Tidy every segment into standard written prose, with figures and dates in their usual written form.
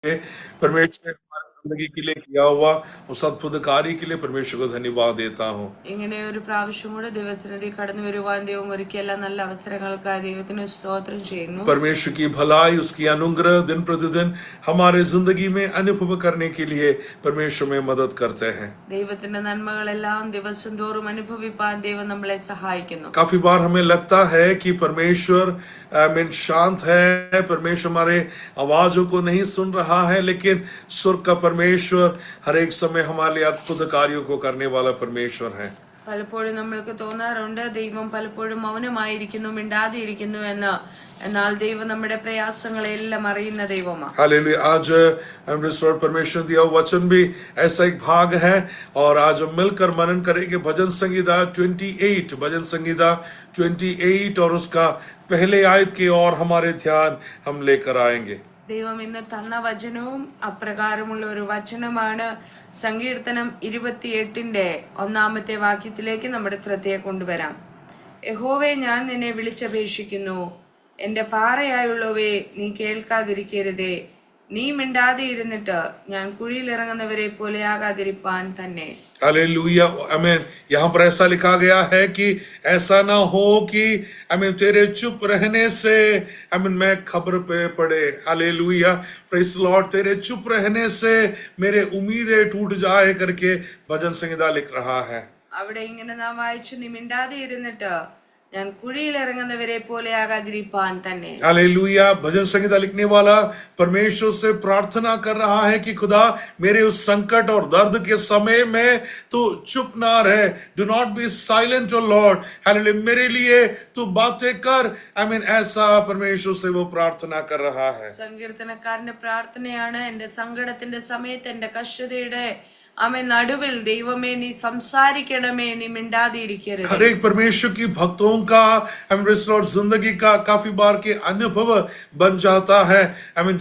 परमेश्वर ने हमारी जिंदगी के लिए किया हुआ उस अद्भुत कार्य के लिए परमेश्वर को धन्यवाद देता हूँ। ഇങ്ങനെ ഒരു പ്രാവശ്യം കൂടെ ദൈവസന്നിധി കടന്നു വരുവാൻ ദൈവം ഒരുക്കിയ എല്ലാ നല്ല അവസരങ്ങൾക്കായി ദൈവത്തിന് സ്തോത്രം ചെയ്യുന്നു. परमेश्वर की भलाई, उसकी अनुग्रह दिन प्रतिदिन हमारे जिंदगी में अनुभव करने के लिए परमेश्वर में मदद करते हैं। ദൈവത്തിന്റെ നന്മകളെല്ലാം ദിവസം തോറും അനുഭവിപ്പാൻ ദൈവം നമ്മളെ സഹായിക്കുന്നു. काफी बार हमें लगता है कि परमेश्वर शांत है, परमेश्वर हमारे आवाजों को नहीं सुन रहा है, लेकिन स्वर्ग का परमेश्वर हर एक समय हमारे अद्भुत कार्यों को करने वाला परमेश्वर है। പലപ്പോഴും നമ്മൾക്ക് തോന്നാറുണ്ട് ദൈവം പലപ്പോഴും മൗനമായിരിക്കുന്നു, മിണ്ടാതെ ഇരിക്കുന്നു എന്ന്. എന്നാൽ ദൈവം നമ്മുടെ പ്രയാസങ്ങളെല്ലാം അറിയുന്ന ദൈവമാണ്. हालेलुया। आज परमेश्वर दिया वचन भी ऐसा एक भाग है और आज हम मिलकर मनन करेंगे भजन संगीता 28, भजन संगीता 28 और उसका पहले आयत की ओर हमारे ध्यान हम लेकर आएंगे। ദൈവം ഇന്ന് തന്ന വചനവും അപ്രകാരമുള്ള ഒരു വചനമാണ്. സങ്കീർത്തനം 28 ഒന്നാമത്തെ വാക്യത്തിലേക്ക് നമ്മുടെ ശ്രദ്ധയെ കൊണ്ടുവരാം. യഹോവേ, ഞാൻ നിന്നെ വിളിച്ചപേക്ഷിക്കുന്നു, എന്റെ പാറയായുള്ളവേ, നീ കേൾക്കാതിരിക്കരുതേ. നീ മിണ്ടാതെ ഇരുന്നിട്ട് ഞാൻ കുഴിയിൽ ഇറങ്ങുന്നവരെ പോലെ ആകാതിരിപ്പാൻ തന്നെ. हालेलुया, आमीन। यहाँ पर ऐसा लिखा गया है कि ऐसा ना हो कि तेरे चुप रहने से मैं खबर पे पड़े। Hallelujah, praise Lord. तेरे चुप रहने से मेरे उम्मीदें टूट जाए करके भजन संगीता लिख रहा है। അവിടെ ഇങ്ങനെ നാം വായിച്ചു, നീ മിണ്ടാതെ ഇരുന്നിട്ട് ഞാൻ കുഴിയിൽ ഇറങ്ങുന്നവരെ പോലെ ആകാതിരിപ്പാൻ തന്നെ. हालेलुया। भजन संगीता लिखने वाला परमेश्वर से प्रार्थना कर रहा है कि खुदा, मेरे उस संकट और दर्द के समय में तू चुप ना रहे। Do not be silent O Lord. Hallelujah, मेरे लिए तू बातें कर। ऐसा परमेश्वर से वो प्रार्थना कर रहा है। സങ്കീർത്തനക്കാരന്റെ പ്രാർത്ഥനയാണ്, എന്റെ സങ്കടത്തിന്റെ സമയത്ത്, എന്റെ കഷ്ടതയുടെ നടുവിൽ ദൈവമേ നീ സംസാരിക്കണമേ, നീ മിണ്ടാതെ ഇരിക്കരുത്. हर एक परमेश्वर की भक्तों का जिंदगी का काफी बार के अनुभव बन जाता है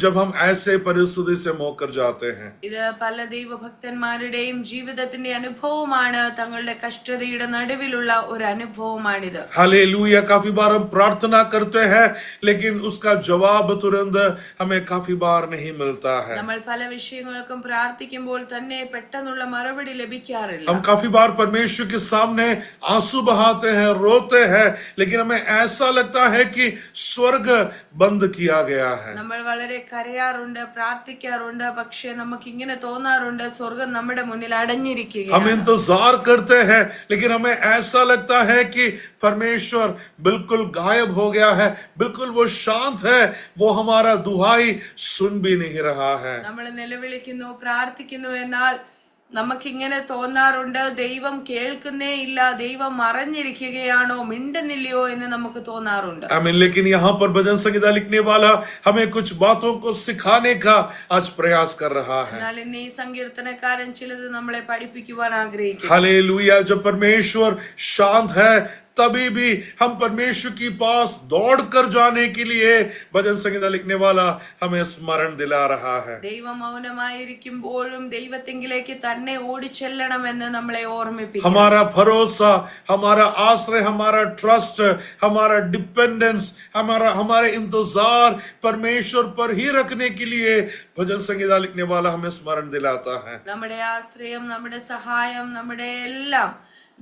जब हम ऐसे परिस्थिति से मोकर जाते हैं। ഇത് പല ദൈവഭക്തന്മാരുടെയും ജീവിതത്തിന്റെ അനുഭവമാണ്. തങ്ങളുടെ കഷ്ടതയുടെ നടുവിലുള്ള ഒരു അനുഭവമാണിത്. हालेलुया। काफी बार हम प्रार्थना करते हैं लेकिन उसका जवाब तुरंत हमें काफी बार नहीं मिलता है। നമ്മൾ പല വിഷയങ്ങൾക്കും പ്രാർത്ഥിക്കുമ്പോൾ തന്നെ പെട്ടെന്നുള്ള മറുപടി ലഭിക്കാറില്ല. हम काफी बार परमेश्वर के सामने आंसू बहाते हैं, रोते हैं, लेकिन हमें ऐसा लगता है कि स्वर्ग बंद किया गया है। നമ്മൾ വളരെ കരയാറുണ്ട്, പ്രാർത്ഥിക്കാറുണ്ട്, പക്ഷേ നമുക്ക് ഇങ്ങനെ തോന്നാറുണ്ട് സ്വർഗം നമ്മുടെ മുന്നിൽ അടഞ്ഞിരിക്കുകയാണ്. हम इंतजार करते हैं लेकिन हमें ऐसा लगता है कि परमेश्वर बिल्कुल गायब हो गया है, बिल्कुल वो शांत है, वो हमारा दुहाई सुन भी नहीं रहा है। നമ്മൾ നിലവിളിക്കുന്നു, പ്രാർത്ഥിക്കുന്നു, എന്നാൽ നമുക്കിങ്ങനെ തോന്നാറുണ്ട് ദൈവം കേൾക്കുന്നേ ഇല്ല, ദൈവം മറഞ്ഞിരിക്കുകയാണോ, മിണ്ടുന്നില്ലയോ എന്ന് നമുക്ക് തോന്നാറുണ്ട്. लेकिन यहाँ पर भजन संगीता लिखने वाला हमें कुछ बातों को सिखाने का आज प्रयास कर रहा है। എന്നാൽ ഇന്ന് ഈ സങ്കീർത്തനക്കാരൻ ചിലത് നമ്മളെ പഠിപ്പിക്കുവാൻ ആഗ്രഹിക്കുന്നു. हालेलुया। जब परमेश्वर शांत है तभी भी हम परमेश्वर की पास दौड़ कर जाने के लिए भजन संगीता लिखने वाला हमें स्मरण दिला रहा है। ദൈവം മൗനമായിരിക്കുമ്പോഴും ദൈവത്തെങ്കിലേക്ക് തന്നെ ഓടിച്ചെല്ലണമെന്ന് നമ്മളെ ഓർമ്മിപ്പിക്കുന്നു. हमारा भरोसा, हमारा आश्रय, हमारा ट्रस्ट, हमारा डिपेंडेंस, हमारे इंतजार परमेश्वर पर ही रखने के लिए भजन संगीता लिखने वाला हमें स्मरण दिलाता है। നമ്മുടെ ആശ്രയം, നമ്മുടെ സഹായം, നമ്മുടെ എല്ലാം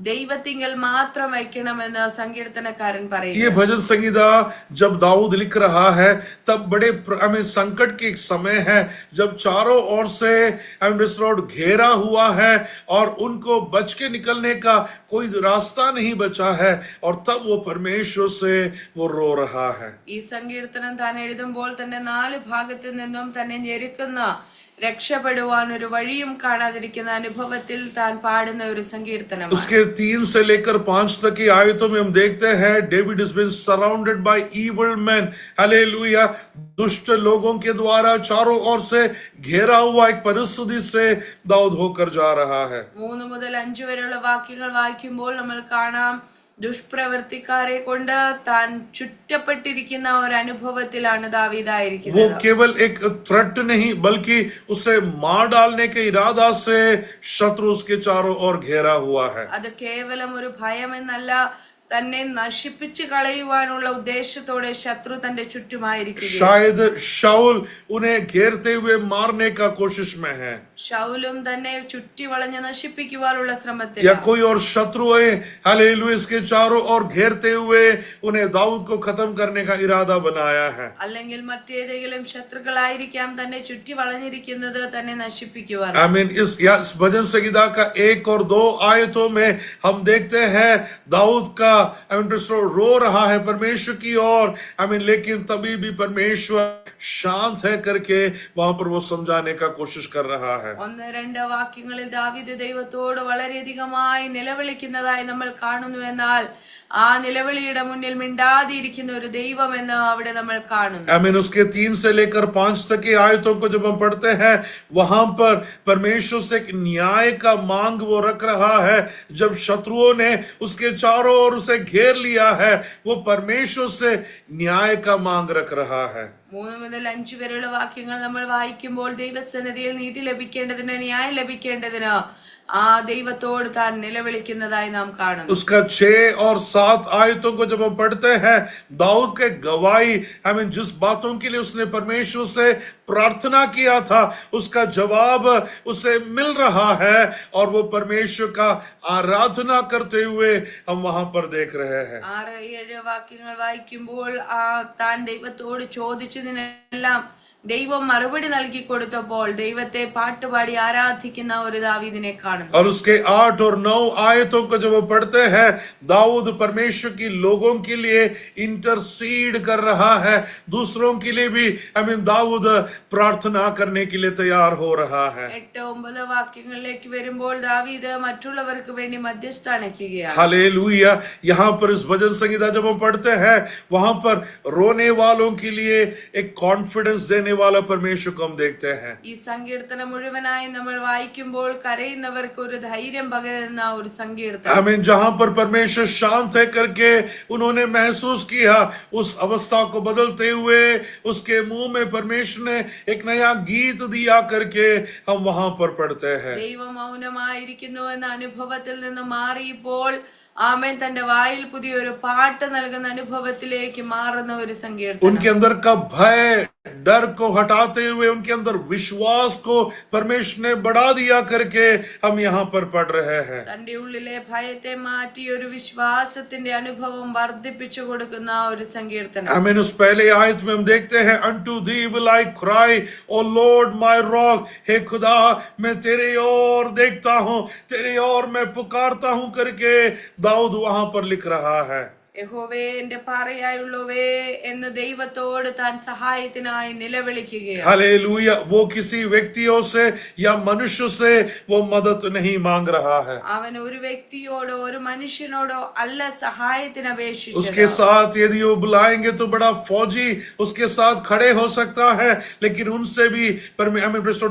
ദൈവത്തിങ്കൽ മാത്രം വയ്ക്കണമെന്ന് സങ്കീർത്തനക്കാരൻ പറയുന്നു. ये भजन संगीता जब दाऊद लिख रहा है तब बड़े संकट के समय है, जब चारों ओर से घेरा हुआ है और उनको बच के निकलने का कोई रास्ता नहीं बचा है, और तब वो परमेश्वर से वो रो रहा है। ഈ സങ്കീർത്തനം താൻ എഴുതുമ്പോൾ തന്നെ 4 ഭാഗത്തു നിന്നും തന്നെ ഞെരുക്കുന്ന, രക്ഷപ്പെടുവാൻ ഒരു വഴിയും കാണാതിരിക്കുന്ന അനുഭവത്തിൽ താൻ പാടുന്ന ഒരു സങ്കീർത്തനം. उसके 3 से लेकर 5 तक की आयतों में हम देखते हैं David has been surrounded by evil men. Hallelujah. दुष्ट लोगों के द्वारा चारों ओर से घेरा हुआ एक परिस्थिति से दाऊद होकर जा रहा है। 3 മുതൽ 5 വരെയുള്ള വാക്യങ്ങൾ വായിക്കുമ്പോൾ നമ്മൾ കാണാം ദുഷ്പ്രവർത്തിക്കാരെ കൊണ്ട് താൻ ചുറ്റപ്പെട്ടിരിക്കുന്ന ഒരു അനുഭവത്തിലാണ് ദാവീദായിരിക്കുന്നത്. वो केवल एक थ्रेट नहीं बल्कि उसे मार डालने के इरादा से शत्रु उसके चारों ओर घेरा हुआ है। അത് കേവലം ഒരു ഭയം എന്നല്ല, തന്നെ നശിപ്പിച്ചു കളയുവാനുള്ള ഉദ്ദേശത്തോടെ ശത്രു തന്റെ ചുറ്റുമായിരിക്കുക. शायद शाऊल उन्हें घेरते हुए मारने का कोशिश में है, ശൗലും തന്നെ ചുറ്റി വളഞ്ഞ് നശിപ്പിക്കുവാനുള്ള या ശ്രമത്തിൽ कोई और शत्रुएं हालेलुया इसके चारों ओर घेरते हुए उन्हें दाऊद को खत्म करने का इरादा बनाया है. അല്ലെങ്കിൽ മറ്റേതെങ്കിലും ശത്രുക്കളായിരിക്കാം തന്നെ ചുറ്റി വളഞ്ഞിരിക്കുന്നത് തന്നെ നശിപ്പിക്കുവാൻ. आमीन. इस भजन संहिता का 1 और 2 आयतों में हम देखते हैं दाऊद का रो रहा है परमेश्वर की ओर. आमीन. लेकिन तभी भी परमेश्वर शांत है करके वहां पर वो समझाने का कोशिश कर रहा है. 1-2 വാക്യങ്ങളിൽ ദാവീദ് ദൈവത്തോട് വളരെയധികമായി നിലവിളിക്കുന്നതായി നമ്മൾ കാണുന്നു. എന്നാൽ ആ നിലവിളിയുടെ മുന്നിൽ മിണ്ടാതിരിക്കുന്ന ഒരു ദൈവം എന്ന് അവിടെ നമ്മൾ കാണുന്നു. आमीन. उसके 3 से लेकर 5 तक की आयतों को जब हम पढ़ते हैं वहां पर परमेश्वर से एक न्याय का मांग वो रख रहा है. जब शत्रुओं ने उसके चारों ओर उसे घेर लिया है वो परमेश्वर से न्याय का मांग रख रहा है. 3 മുതൽ 5 വരെയുള്ള വാക്യങ്ങൾ നമ്മൾ വായിക്കുമ്പോൾ ദൈവസന്നിധിയിൽ നീതി ലഭിക്കേണ്ടതിന്, ന്യായം ലഭിക്കേണ്ടതിന് ആ ദൈവത്തോട് താൻ നിലവിളിക്കുന്നതായി നാം കാണുന്നു. उसका 6 और 7 आयतों को जब हम पढ़ते हैं दाऊद के गवाही, हमें जिस बातों के लिए उसने परमेश्वर से प्रार्थना किया था उसका जवाब उसे मिल रहा है और वो परमेश्वर का आराधना करते हुए हम वहां पर देख रहे हैं. 6-7 വാക്യങ്ങൾ വായിക്കുമ്പോൾ താൻ ദൈവത്തോട് ചോദിച്ചതിനെല്ലാം ദൈവം മറുപടി നൽകി കൊടുത്തപ്പോൾ ദൈവത്തെ പാട്ടുപാടി ആരാധിക്കുന്ന ഒരു ദാവീദിനെ കാണുന്നു. और उसके 8 और 9 आयतों को जब हम पढ़ते हैं दाऊद परमेश्वर की लोगों के लिए इंटरसीड कर रहा है. दूसरों के लिए भी दाऊद प्रार्थना करने के लिए तैयार हो रहा है. 8-9 വാക്യങ്ങളിലേക്ക് വരുമ്പോൾ ദാവീദ് മറ്റുള്ളവർക്ക് വേണ്ടി മധ്യസ്ഥ അണയ്ക്കുകയാണ്. हालेलुया. यहाँ पर इस भजन संहिता जब हम पढ़ते हैं वहां पर रोने वालों के लिए एक कॉन्फिडेंस देने वाला परमेश्वर को हम देखते हैं. ഈ സങ്കീർത്തനം മുഴുവനായി നമ്മൾ വായിക്കുമ്പോൾ കരയുന്നവർക്ക് ഒരു ധൈര്യം പകരുന്ന ഒരു സങ്കീർത്തനം. आमीन. जहां पर परमेश्वर शांत है करके उन्होंने महसूस किया उस अवस्था को बदलते हुए उसके मुंह में परमेश्वर ने एक नया गीत दिया करके हम वहां पर पढ़ते हैं. ദൈവം മൗനമായിരിക്കുന്നു എന്ന അനുഭവത്തിൽ നിന്ന് മാറിയപ്പോൾ ആമേൻ തന്റെ വായിൽ പുതിയൊരു പാട്ട് നൽകുന്ന അനുഭവത്തിലേക്ക് മാറുന്ന ഒരു സങ്കീർത്തനം. उनके अंदर का भय डर को हटाते हुए उनके अंदर विश्वास को परमेश्वर ने बढ़ा दिया करके हम यहाँ पर पढ़ रहे हैं. തന്റെ ഉള്ളിലെ ഭയത്തെ മാറ്റി ഒരു വിശ്വാസത്തിന്റെ അനുഭവം വർദ്ധിപ്പിച്ചു കൊടുക്കുന്ന ഒരു സങ്കീർത്തനം. आमीन. उस पहले आयत में हम देखते हैं unto thee will I cry, O Lord my rock. हे खुदा मैं तेरे ओर देखता हूँ, तेरे ओर मैं पुकारता हूँ करके दाऊद वहां पर लिख रहा है. യഹോവേ എന്റെ പാറയായുള്ളവേ എന്ന് ദൈവത്തോട് താൻ സഹായത്തിനായി നിലവിളിക്കുകയാണ്. हालेलुया. वो किसी व्यक्तियों से या मनुष्य से वो मदद नहीं मांग रहा है. അവൻ ഒരു വ്യക്തിയോടോ ഒരു മനുഷ്യനോടോ അല്ല സഹായത്തിന് അപേക്ഷിച്ചത്. उसके साथ यदि वो बुलाएंगे तो बड़ा फौजी उसके साथ खड़े हो सकता है लेकिन उनसे भी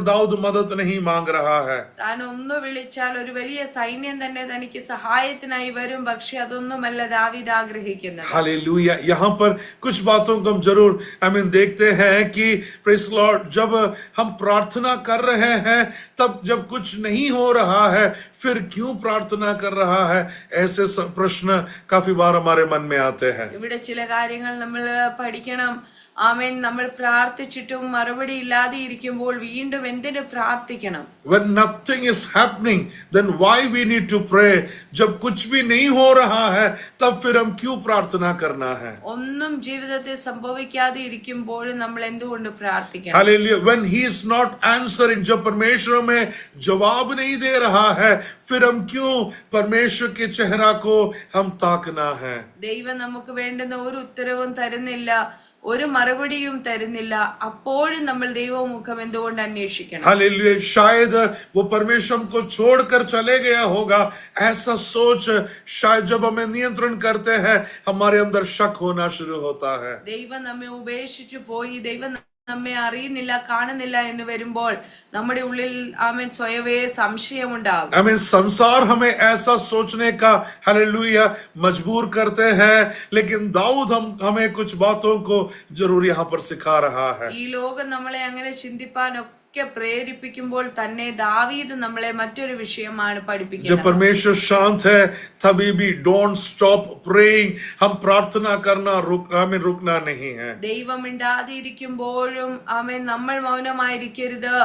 दाऊद मदद नहीं मांग रहा है. താൻ ഒന്ന് വിളിച്ചാൽ ഒരു വലിയ സൈന്യം തന്നെ തനിക്ക് സഹായത്തിനായി വരും. പക്ഷെ അതൊന്നുമല്ല ദാവീദ് ആഗ്രഹിക്കുന്നത്. हालेलुया. यहाँ पर कुछ बातों को हम जरूर देखते हैं कि प्रेज़ लॉर्ड जब हम प्रार्थना कर रहे हैं तब जब कुछ नहीं हो रहा है फिर क्यों प्रार्थना कर रहा है, ऐसे प्रश्न काफी बार हमारे मन में आते हैं. ഇവിടെ ചില കാര്യങ്ങൾ നമ്മൾ പഠിക്കണം. ആമേൻ. നമ്മൾ പ്രാർത്ഥിച്ചിട്ടും മറുപടി ഇല്ലാതെ ഇരിക്കുമ്പോൾ വീണ്ടും എന്തിനു പ്രാർത്ഥിക്കണം? When nothing is happening, then why we need to pray? जब कुछ भी नहीं हो रहा है, तब फिर हम क्यों प्रार्थना करना है? ഒന്നും ജീവിതത്തിൽ സംഭവിക്കാതെ ഇരിക്കുമ്പോഴും നമ്മൾ എന്തുകൊണ്ട് പ്രാർത്ഥിക്കണം? Hallelujah. When he is not answering, जब परमेश्वर में जवाब नहीं दे रहा है, फिर हम क्यों परमेश्वर के चेहरा को हम ताकना है? ദൈവം നമുക്ക് വേണ്ടുന്ന ഒരു ഉത്തരവും തരുന്നില്ല, ഒരു മറുപടിയും തരുന്നില്ല. അപ്പോഴും നമ്മൾ ദൈവമുഖം എന്തുകൊണ്ട് അന്വേഷിക്കണം? हालेलुया. शायद वो परमेश्वर को छोड़कर चले गया होगा, ऐसा सोच शायद जब हमें नियंत्रण करते हैं हमारे अंदर शक होना शुरू होता है. ദൈവം നമ്മെ ഉപേക്ഷിച്ചു പോയി, ദൈവം നമ്മെ അറിയുന്നില്ല, കാണുന്നില്ല എന്ന് വരുമ്പോൾ നമ്മുടെ ഉള്ളിൽ ആമേൻ സ്വയവേ സംശയമുണ്ടാകും. आमीन. संसार हमें ऐसा सोचने का हालेलुया मजबूर करते हैं, लेकिन दाऊद हमें कुछ बातों को जरूर यहाँ पर सिखा रहा है. ഈ ലോകം നമ്മളെ അങ്ങനെ ചിന്തിപ്പാൻ ഒക്കെ പ്രേരിപ്പിക്കുമ്പോൾ തന്നെ ദാവീദ് നമ്മളെ മറ്റൊരു വിഷയമാണ് जब പഠിപ്പിക്കുന്നത്. परमेश्वर शांत है तभी भी डोंट स्टॉप प्रेइंग. हम प्रार्थना करना हमें रुकना नहीं है. ദൈവം മിണ്ടാതിരിക്കുമ്പോഴും ആമേൻ നമ്മൾ മൗനമായിരിക്കരുത്.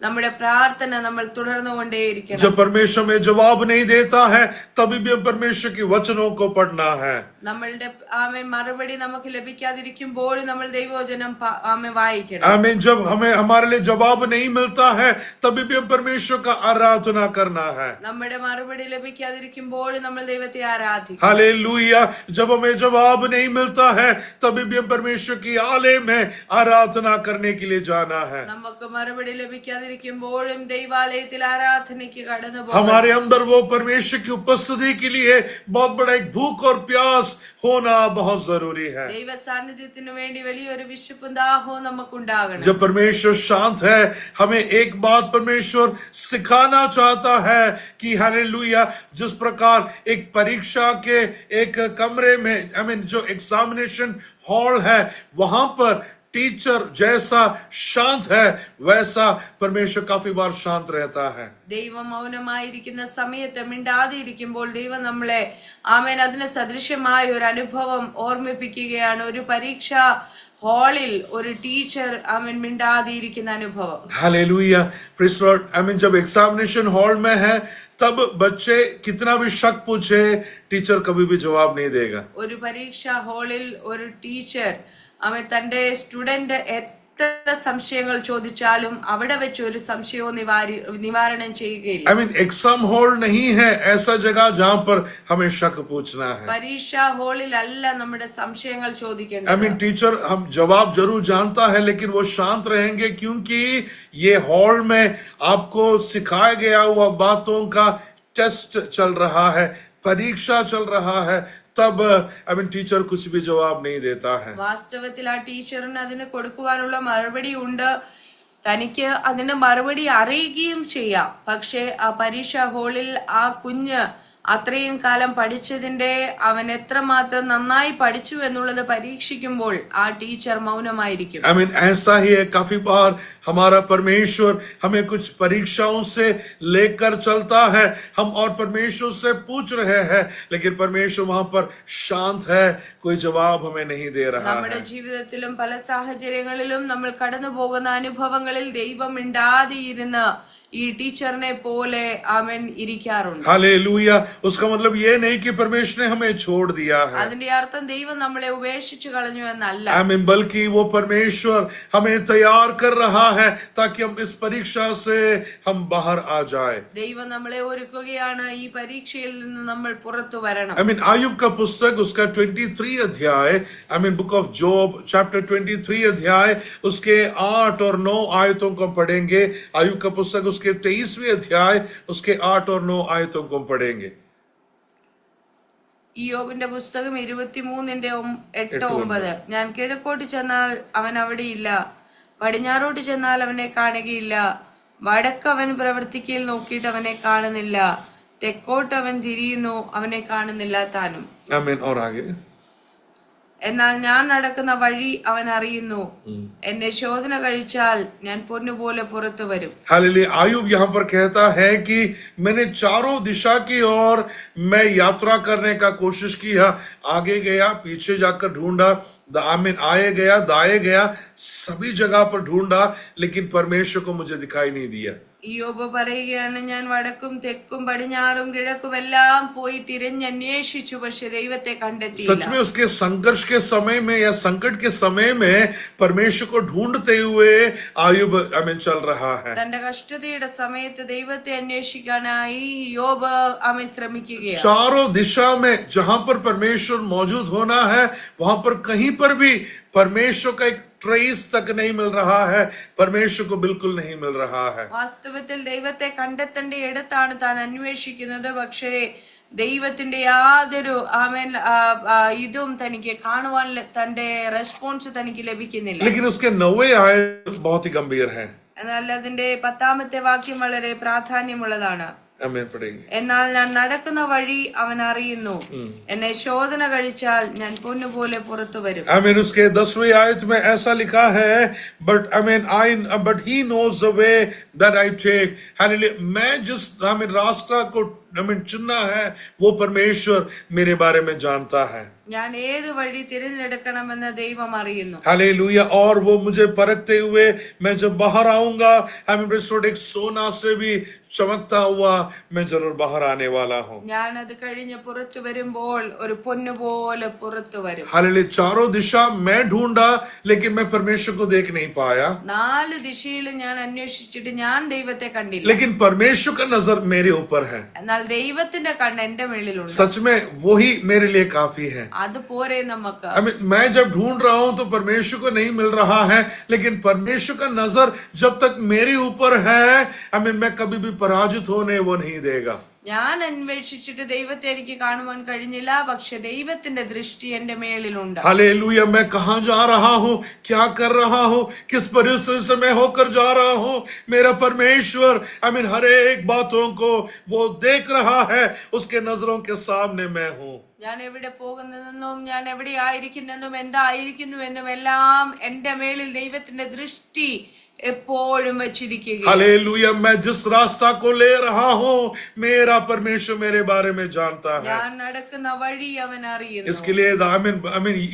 നമ്മുടെ പ്രാർത്ഥന നമ്മൾ തുടർന്നുകൊണ്ടേയിരിക്കണം. जब परमेश्वर में जवाब नहीं देता है तभी भी हम परमेश्वर के वचनों को पढ़ना है. നമ്മളുടെ ആമേൻ മറുപടി നമുക്ക് ലഭിക്കാതിരിക്കുമ്പോഴും നമ്മൾ ദൈവവചനം ആമേൻ വായിക്കണം. आमीन. जब हमें हमारे लिए जवाब नहीं मिलता है तभी भी हम परमेश्वर का आराधना करना है. നമ്മുടെ മറുപടി ലഭിക്കാതിരിക്കുമ്പോഴും നമ്മൾ ദൈവത്തെ ആരാധിക്കണം. हालेलुया. जब हमें जवाब नहीं मिलता है तभी भी हम परमेश्वर की आलय में आराधना करने के लिए जाना है. നമുക്ക് മറുപടി ലഭിക്കാതിരിക്കുമ്പോഴും ദൈവാലയത്തിൽ ആരാധനയ്ക്ക് കടന്നു പോകണം. हमारे अंदर वो परमेश्वर की उपस्थिति के लिए बहुत बड़ा एक भूख और प्यास होना बहुत जरूरी है. ദൈവ സാന്നിധ്യത്തിനു വേണ്ടി വലിയൊരു വിശപ്പും ദാഹവും നമുക്കുണ്ടാകണം. जब परमेश्वर शांत है हमें एक बात परमेश्वर सिखाना चाहता है कि हालेलुया, जिस प्रकार एक परीक्षा के एक कमरे में जो एग्जामिनेशन हॉल है वहां पर टीचर जैसा शांत है वैसा परमेश्वर काफी बार शांत रहता है. ദൈവം മൗനമായിരിക്കുന്ന സമയത്ത് മിണ്ടാതിരിക്കുമ്പോൾ ദൈവം നമ്മളെ ആമേൻ അതിന് സദൃശ്യമായ ഒരു അനുഭവം ഓർമ്മിപ്പിക്കുകയാണ്. ഒരു പരീക്ഷാ ഹാളിൽ ഒരു ടീച്ചർ ആമേൻ മിണ്ടാതിരിക്കുന്ന അനുഭവം. हालेलुया. Praise the Lord. जब एग्जामिनेशन हॉल में है तब बच्चे कितना भी शक पूछे टीचर कभी भी जवाब नहीं देगा. ഒരു പരീക്ഷാ ഹാളിൽ ഒരു ടീച്ചർ അവൻ തന്റെ സ്റ്റുഡന്റ് എത്ര സംശയങ്ങൾ ചോദിച്ചാലും അവിടെ വെച്ച് ഒരു സംശയവും നിവാരണം ചെയ്യുകയില്ല. एग्जाम हॉल नहीं है ऐसा जगह जहां पर हमें शक पूछना है. പരീക്ഷാ ഹാളിൽ അല്ല നമ്മുടെ സംശയങ്ങൾ ചോദിക്കേണ്ടത്. टीचर हम जवाब जरूर जानता है लेकिन वो शांत रहेंगे क्योंकि ये हॉल में आपको सिखाया गया हुआ बातों का टेस्ट चल रहा है, परीक्षा चल रहा है. तब टीचर कुछ भी जवाब नहीं देता है. വാസ്തവത്തിൽ ആ ടീച്ചറിന് അതിന് കൊടുക്കുവാനുള്ള മറുപടി ഉണ്ട്. തനിക്ക് അതിന്റെ മറുപടി അറിയുകയും ചെയ്യാം. പക്ഷെ ആ പരീക്ഷാ ഹാളിൽ ആ കുഞ്ഞ് അത്രയും കാലം പഠിച്ചതിന്റെ അവൻ എത്രമാത്രം നന്നായി പഠിച്ചു എന്നുള്ളത് പരീക്ഷിക്കുമ്പോൾ ആ ടീച്ചർ മൗനമായിരിക്കും. ऐसा ही है. काफी बार हमारा परमेश्वर हमें कुछ परीक्षाओं से लेकर चलता है, हम और परमेश्वर से पूछ रहे हैं लेकिन परमेश्वर वहां पर शांत है, कोई जवाब हमें नहीं दे रहा है. നമ്മുടെ ജീവിതത്തിലും പല സാഹചര്യങ്ങളിലും നമ്മൾ കടന്നു പോകുന്ന അനുഭവങ്ങളിൽ ദൈവം മിണ്ടാതിരുന്ന് ഈ ടീച്ചറിനെ പോലെ അവൻ ഇരിക്കാറുണ്ട്. हालेलुया. उसका मतलब ये नहीं कि परमेश्वर ने हमें छोड़ दिया है. അതിന്റെ അർത്ഥം ദൈവം നമ്മളെ ഉപേക്ഷിച്ചു കളഞ്ഞു എന്നല്ല. बल्कि वो परमेश्वर हमें तैयार कर रहा है ताकि हम इस परीक्षा से हम बाहर आ जाए. ദൈവം നമ്മളെ ഒരുക്കുകയാണ് ഈ പരീക്ഷയിൽ നിന്ന് നമ്മൾ പുറത്തു വരണം. आयुब का पुस्तक उसका 23 अध्याय बुक ऑफ जॉब चैप्टर 23 अध्याय उसके 8 और 9 आयतों को पढ़ेंगे. आयुब का पुस्तक उसके 23वें अध्याय उसके 8 और 9 आयतों को पढ़ेंगे. ഇയ്യോബിന്റെ പുസ്തകം 23:8-9. ഞാൻ കിഴക്കോട്ട് ചെന്നാൽ അവൻ അവിടെയില്ല, പടിഞ്ഞാറോട്ട് ചെന്നാൽ അവനെ കാണുകയില്ല, വടക്ക് അവൻ പ്രവർത്തിക്കയിൽ നോക്കിയിട്ട് അവനെ കാണുന്നില്ല, തെക്കോട്ട് അവൻ തിരിയുന്നു അവനെ കാണുന്നില്ല താനും. और आगे. എന്നാൽ ഞാൻ നടക്കുന്ന വഴി അവൻ അറിയുന്നു, എന്നെ ശോധന കഴിച്ചാൽ ഞാൻ പൊന്നുപോലെ പുറത്തു വരും. हालेलुया. आयुब यहाँ पर कहता है कि मैंने चारों दिशा की ओर मैं यात्रा करने का कोशिश किया, आगे गया, पीछे जाकर ढूंढा, आए गया, दाएं गया, सभी जगह पर ढूंढा लेकिन परमेश्वर को मुझे दिखाई नहीं दिया. ഇയ്യോബ് പറയുകയാണ്, ഞാൻ വടക്കും തെക്കും പടിഞ്ഞാറും കിഴക്കും എല്ലാം പോയി തിരഞ്ഞന്വേഷിച്ചു, പക്ഷെ ദൈവത്തെ കണ്ടെത്തിയില്ല. सच में उसके संघर्ष के समय में या संकट के समय में परमेश्वर को ढूंढते हुए आयुब चल रहा है. തന്റെ കഷ്ടതയുടെ സമയത്ത് ദൈവത്തെ അന്വേഷിക്കാനായി യോബ് ശ്രമിക്കുകയാണ്. चारों दिशा में जहां पर परमेश्वर मौजूद होना है वहां पर कहीं पर भी परमेश्वर का एक ट्रेस तक नहीं मिल रहा है, परमेश्वर को बिल्कुल नहीं मिल रहा है. വാസ്തവത്തിൽ ദൈവത്തെ കണ്ടെത്തേണ്ട ഇടത്താണ് താൻ അന്വേഷിക്കുന്നത്, പക്ഷേ ദൈവത്തിന്റെ യാതൊരു ഇതും തനിക്ക് കാണുവാൻ തന്റെ റെസ്പോൺസ് തനിക്ക് ലഭിക്കുന്നില്ല. लेकिन उसके 9वें आयत बहुत ही गंभीर है. എന്നാൽ അതിന്റെ 10ാമത്തെ വാക്യം വളരെ പ്രാധാന്യമുള്ളതാണ്. आमीन पढ़ेंगे। എന്നാൽ ഞാൻ നടക്കുന്ന വഴി അവൻ അറിയുന്നു, എന്നെ ശോധന കഴിച്ചാൽ ഞാൻ പൊന്നുപോലെ പുറത്തു വരും. आमीन। उसके 10वीं आयत में ऐसा लिखा है, but he knows the way that I take. Hallelujah. मैं जिस रास्ता को चुनना है वो परमेश्वर मेरे बारे में जानता है। ഞാൻ ഏത് വഴി തിരഞ്ഞെടുക്കണമെന്ന് ദൈവം അറിയുന്നു. हालेलुया। और वो मुझे परखते हुए मैं जब बाहर आऊंगा, एक सोना से भी चमकता हुआ मैं जरूर बाहर आने वाला हूँ। ഞാൻ അത് കഴിഞ്ഞ് പുറത്തു വരുമ്പോൾ ഒരു പൊന്നു പോലെ പുറത്തു വരും. हालेलुया। चारों दिशा मैं ढूंढा लेकिन मैं परमेश्वर को देख नहीं पाया। 4 ദിശയിലും ഞാൻ അന്വേഷിച്ചിട്ട് ഞാൻ ദൈവത്തെ കണ്ടില്ല. लेकिन परमेश्वर का नजर मेरे ऊपर है। എന്നാൽ ദൈവത്തിന്റെ കണ്ണ് എന്റെ മേളിലുണ്ട്. सच में वही मेरे लिए काफी है। അത് പോരെ നമുക്ക്. मैं जब ढूंढ रहा हूं तो परमेश्वर को नहीं मिल रहा है, लेकिन परमेश्वर का नजर जब तक मेरे ऊपर है, मैं कभी भी पराजित होने वो नहीं देगा। ഞാൻ അന്വേഷിച്ചിട്ട് ദൈവത്തെ എനിക്ക് കാണുവാൻ കഴിഞ്ഞില്ല, പക്ഷെ ദൈവത്തിന്റെ ദൃഷ്ടി എന്റെ മേളിലുണ്ട്. हालेलुया। मैं कहां जा रहा हूं, क्या कर रहा हूं, किस परिस्थिति से मैं होकर जा रहा हूं, मेरा परमेश्वर हर एक बातों को वो देख रहा है। उसके नजरों के सामने मैं हूं। ഞാൻ എവിടെ പോകുന്നതെന്നും ഞാൻ എവിടെ ആയിരിക്കുന്നെന്നും എന്തായിരിക്കുന്നുവെന്നും എല്ലാം എന്റെ മേളിൽ ദൈവത്തിന്റെ ദൃഷ്ടി എപ്പോഴും വെച്ചിരിക്കുക. हालेलुया। मैं जिस रास्ता को ले रहा हूं मेरा परमेश्वर मेरे बारे में जानता है। ഞാൻ നടക്കുന്ന വഴി അവൻ അറിയുന്നു. इसके लिए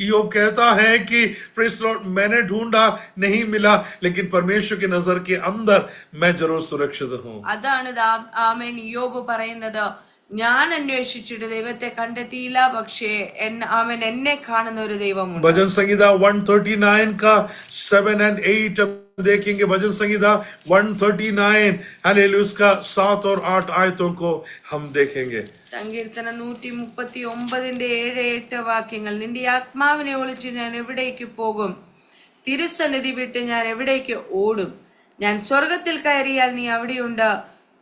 ईयोब कहता है कि प्रेज़ लॉर्ड, मैंने ढूंढा नहीं मिला, लेकिन परमेश्वर की नजर के अंदर मैं जरूर सुरक्षित हूँ। അതാണ് ആമേൻ ഇയ്യോബ് പറയുന്നത്. ഞാൻ അന്വേഷിച്ചിട്ട് ദൈവത്തെ കണ്ടെത്തിയില്ല, പക്ഷേ അവൻ എന്നെ കാണുന്ന ഒരു ദൈവമുണ്ട്. भजन संहिता 139 का 7 और 8 देखेंगे। भजन संहिता 139 हालेलुया उसका 7 और 8 आयतों को हम देखेंगे। സങ്കീർത്തനം 139 7-8 വാക്യങ്ങൾ. നിന്റെ ആത്മാവിനെ ഒളിച്ച് ഞാൻ എവിടേക്ക് പോകും? തിരുസന്നിധി വിട്ട് ഞാൻ എവിടേക്ക് ഓടും? ഞാൻ സ്വർഗത്തിൽ കയറിയാൽ നീ അവിടെയുണ്ട്,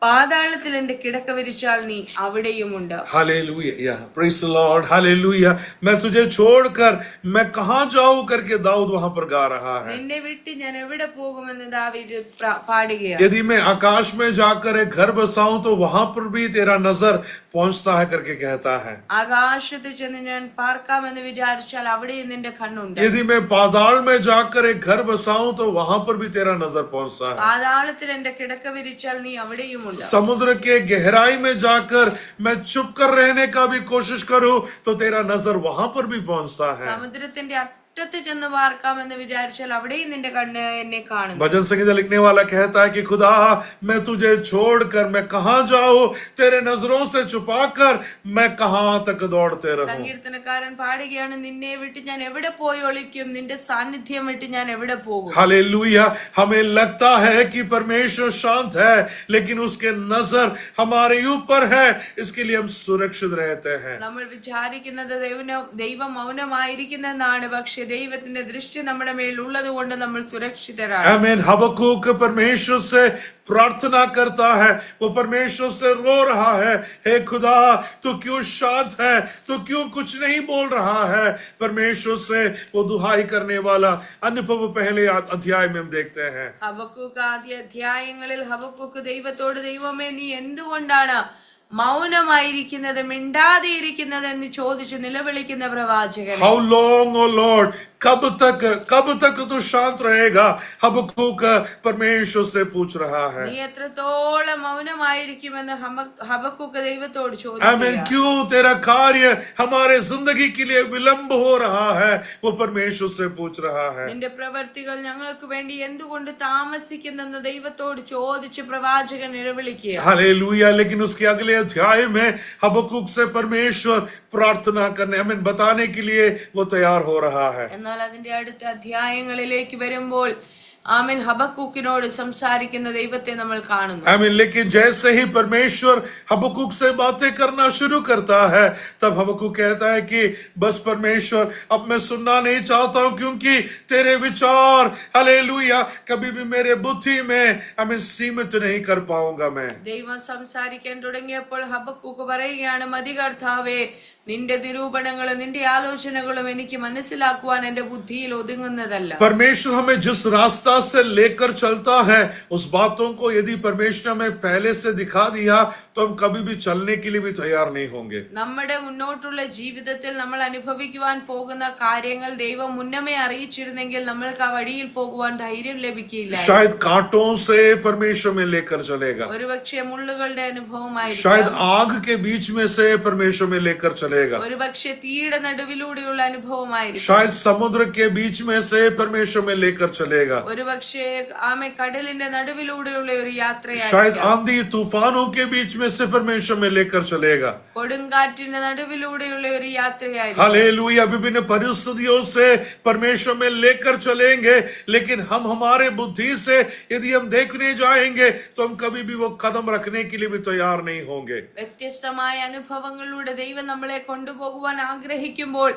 പാതാളത്തിൽ എന്റെ കിടക്ക വിരിച്ചാൽ നീ അവിടെയുമുണ്ട്. Hallelujah. Praise the lord. Hallelujah. मैं तुझे छोड़कर मैं कहां जाऊं करके दाऊद वहां पर गा रहा है। നിന്നെ വിട്ട് ഞാൻ എവിടെ പോകുമെന്ന് ദാവീദ് പാടുകയാണ്. यदि मैं आकाश में जाकर एक घर बसाऊं तो वहां पर भी तेरा नजर पहुंचता है करके कहता है। ആകാശത്ത് ചെന്ന് ഞാൻ പാർക്കാമെന്ന് വിചാരിച്ചാൽ അവിടെയും നിന്റെ കണ്ണുണ്ട്. यदि मैं पाताल में जाकर एक घर बसाऊं तो वहां पर भी तेरा नजर पहुंचता है। പാതാളത്തിൽ എന്റെ കിടക്ക വിരിച്ചാൽ നീ അവിടെയുമുണ്ട്. समुद्र के गहराई में जाकर मैं चुप कर रहने का भी कोशिश करूं तो तेरा नजर वहां पर भी पहुंचता है। സമുദ്രത്തിന്റെ അറ്റത്ത് ചെന്ന് പാർക്കാമെന്ന് വിചാരിച്ചാൽ അവിടെയും നിന്റെ കണ്ണ് എന്നെ കാണും. भजन संहिता लिखने वाला कहता है कि खुदा, मैं तुझे छोड़कर मैं कहां जाऊं, तेरे नजरों से छुपाकर मैं कहां तक दौड़ते रहूं। സങ്കീർത്തനക്കാരൻ പാടുകയാണ്, നിന്നെ വിട്ട് ഞാൻ എവിടെ പോയി ഒളിക്കും, നിന്റെ സാന്നിധ്യം വിട്ട് ഞാൻ എവിടെ പോകും. हालेलुया। हमें लगता है कि परमेश्वर शांत है, लेकिन उसके नजर हमारे ऊपर है, इसके लिए हम सुरक्षित रहते हैं। നമ്മൾ വിചാരിക്കുന്നത് ദൈവം മൗനമായിരിക്കുന്നെന്നാണ്, പക്ഷെ ദൈവത്തിന്റെ ദൃഷ്ടി നമ്മുടെ മേൽ ഉള്ളത് കൊണ്ട് നമ്മൾ സുരക്ഷിതരാണ്. आमीन। हबक्कूक परमेश्वर से प्रार्थना करता है, वो परमेश्वर से रो रहा है, हे खुदा तू क्यों शांत है, तू क्यों कुछ नहीं बोल रहा है। परमेश्वर से वो दुहाई करने वाला अनुभव पहले अध्याय में हम देखते हैं। ഹബക്കൂക്ക് ആദ്യ അധ്യായങ്ങളിൽ ഹബക്കൂക്ക് ദൈവത്തോട്, ദൈവമേ നീ എന്തുകൊണ്ടാണ് മൗനമായിരിക്കുന്നത്, മിണ്ടാതെ ഇരിക്കുന്നത് എന്ന് ചോദിച്ച് നിലവിളിക്കുന്ന പ്രവാചകൻ. How long, O Lord, कब तक तू शांत रहेगा? हबक्कूक परमेश्वर से पूछ रहा है। നീ എത്രത്തോളം മൗനമായിരിക്കുമെന്ന് ഹബക്കൂക്ക് ദൈവത്തോട് आमीन। ചോദിക്കുക. क्यों तेरा कार्य हमारे जिंदगी के लिए विलंब हो रहा है, वो परमेश्वर से पूछ रहा है। നിന്റെ പ്രവർത്തികൾ ഞങ്ങൾക്ക് വേണ്ടി എന്തുകൊണ്ട് താമസിക്കുന്നെന്ന് ദൈവത്തോട് ചോദിച്ച് പ്രവാചകൻ നിലവിളിക്കുക. हालेलुया। लेकिन उसके अगले अध्याय में हबक्कूक से परमेश्वर प्रार्थना करने बताने के लिए वो तैयार हो रहा है। എന്നാൽ അതിന്റെ അടുത്ത അധ്യായങ്ങളിലേക്ക് വരുമ്പോൾ ആമേൻ ഹബക്കൂക്കിനോട് സംസാരിക്കുന്ന ദൈവത്തെ നമ്മൾ കാണുന്നു. आमीन। लेकिन जैसे ही परमेश्वर हबक्कूक से बातें करना शुरू करता है, तब हबक्कूक कहता है कि बस परमेश्वर अब मैं सुनना नहीं चाहता हूं, क्योंकि तेरे विचार हालेलुया कभी भी मेरे बुद्धि में सीमित नहीं कर पाऊंगा मैं। ദൈവം സംസാരിക്കാൻ തുടങ്ങിയപ്പോൾ ഹബക്കൂക്ക് പറയുകയാണ്, മതി കർത്താവേ, നിന്റെ നിരൂപണങ്ങളും നിന്റെ ആലോചനകളും എനിക്ക് മനസ്സിലാക്കുവാൻ എന്റെ ബുദ്ധിയിൽ ഒതുങ്ങുന്നതല്ല. परमेश्वर हमें जिस रास्ता दृढ़ता से लेकर चलता है, उस बातों को यदि परमेश्वर ने हमें पहले से दिखा दिया तो हम कभी भी चलने के लिए भी तैयार नहीं होंगे. നമ്മുടെ മുന്നോട്ടുള്ള ജീവിതത്തിൽ നമ്മൾ അനുഭവിക്കുവാൻ പോകുന്ന കാര്യങ്ങൾ ദൈവം മുന്നമേ അറിയിച്ചിരുന്നെങ്കിൽ നമ്മൾക്ക് ആ വഴിയിൽ പോകുവാൻ ധൈര്യം ലഭിക്കില്ല. शायद कांटों से परमेश्वर में लेकर चलेगा, ഒരുപക്ഷെ മുള്ളുകളുടെ അനുഭവമായിരിക്കും, शायद आग के बीच में से परमेश्वर में लेकर चलेगा, ഒരുപക്ഷെ തീയുടെ നടുവിലൂടെയുള്ള അനുഭവമായിരിക്കും, शायद समुद्र के बीच में से परमेश्वर में लेकर चलेगा, ഒരുപക്ഷെ ആമേ കടലിന്റെ നടുവിലൂടെയുള്ള ഒരു शायद യാത്രയായിരിക്കും, आंधी तूफानों के बीच में से परमेश्वर में लेकर चलेगा. കൊടുങ്കാറ്റിന്റെ നടുവിലൂടെയുള്ള ഒരു യാത്രയായിരിക്കും. हालेलुया. विभिन्न परिस्थितियों से परमेश्वर में लेकर चलेंगे, लेकिन हम हमारे बुद्धि से यदि हम देखने जाएंगे तो हम कभी भी वो कदम रखने के लिए भी तैयार नहीं होंगे. വ്യത്യസ്തമായ അനുഭവങ്ങളിലൂടെ ദൈവം നമ്മളെ കൊണ്ടുപോകുവാൻ ആഗ്രഹിക്കുമ്പോൾ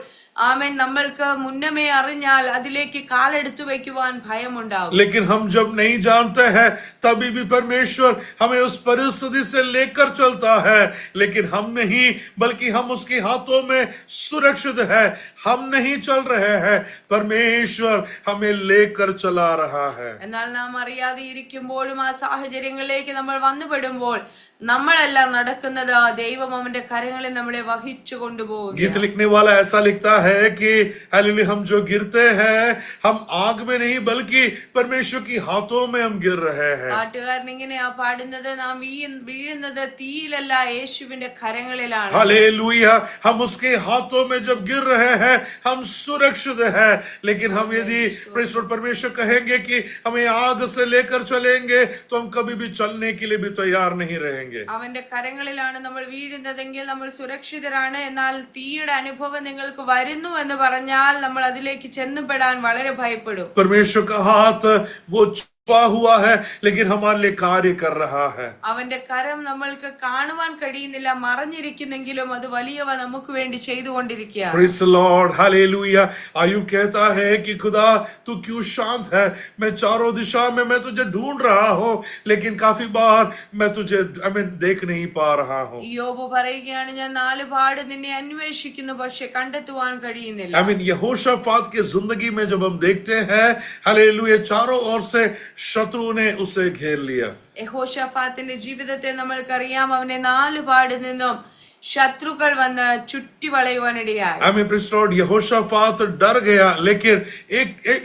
ആമേൻ നമ്മൾക്ക് മുന്നമേ അറിഞ്ഞാൽ അതിലേക്ക് കാലെടുത്തു വെക്കുവാൻ ഭയമുണ്ടാകും. लेकिन हम जब नहीं जानते हैं तभी भी परमेश्वर हमें उस परिस्थिति से लेकर चलता है, लेकिन हम नहीं, बल्कि हम उसके हाथों में सुरक्षित है. हम नहीं चल रहे हैं, परमेश्वर हमें लेकर चला रहा है. എന്നാൽ നാം അറിയാതെ ഇരിക്കുമ്പോഴും ആ സാഹചര്യങ്ങളിലേക്ക് നമ്മൾ വന്നുപെടുമ്പോൾ നമ്മളല്ല നടക്കുന്നത്, ദൈവം അവന്റെ കരങ്ങളിൽ നമ്മളെ വഹിച്ചു കൊണ്ടുപോകും. गीत लिखने वाला ऐसा लिखता है कि हालेलुया, हम जो गिरते हैं हम आग में नहीं बल्कि परमेश्वर की हाथों में हम गिर रहे हैं. പാട്ടുകാരൻ ഇങ്ങനെയാ പാടുന്നത്, നാം വീഴുന്നത് തീയിലല്ല യേശുവിന്റെ കരങ്ങളിലാണ്. हालेलुया. हम उसके हाथों में जब गिर रहे हैं हम सुरक्षित हैं, लेकिन हम यदि परमेश्वर कहेंगे कि हमें आग से लेकर चलेंगे तो हम कभी भी चलने के लिए भी तैयार नहीं रहेंगे. അവന്റെ കരങ്ങളിലാണ് നമ്മൾ വീഴുന്നതെങ്കിൽ നമ്മൾ സുരക്ഷിതരാണ്. എന്നാൽ തീയുടെ അനുഭവം നിങ്ങൾക്ക് വരുന്നു എന്ന് പറഞ്ഞാൽ നമ്മൾ അതിലേക്ക് ചെന്നുപെടാൻ വളരെ ഭയപ്പെടും. परमेश्वर का हाथ वो छुपा हुआ है लेकिन हमारे लिए कार्य कर रहा है. അവന്റെ കരം നമ്മൾക്ക് കാണുവാൻ കഴിയുന്നില്ല, മറഞ്ഞിരിക്കുന്നെങ്കിലും അത് വലിയവ നമുക്ക് വേണ്ടി ചെയ്തുകൊണ്ടിരിക്കുകയാണ്. Praise the Lord. Hallelujah. Ayub कहता है कि खुदा तू क्यों शांत है, मैं चारों दिशा में मैं तुझे ढूंढ रहा हूँ, लेकिन काफी बार मैं तुझे देख नहीं पा रहा हूँ. യോബ് പറയുകയാണ്, ഞാൻ നാലുപാട് നിന്നെ അന്വേഷിക്കുന്നു, പക്ഷെ കണ്ടെത്തുവാൻ കഴിയുന്നില്ല. यहोशाफात की जिंदगी में जब हम देखते हैं, हालेलुया, चारों ओर से शत्रु ने उसे घेर लिया. യഹോശാഫാത്തിന്റെ ജീവിതത്തെ നമ്മൾക്കറിയാം, അവനെ നാലുപാട് നിന്നും ശത്രുക്കൾ വന്ന് ചുറ്റി വളയുവാനിടയായി. प्रेज़ लॉर्ड, यहोशाफात डर गया, लेकिन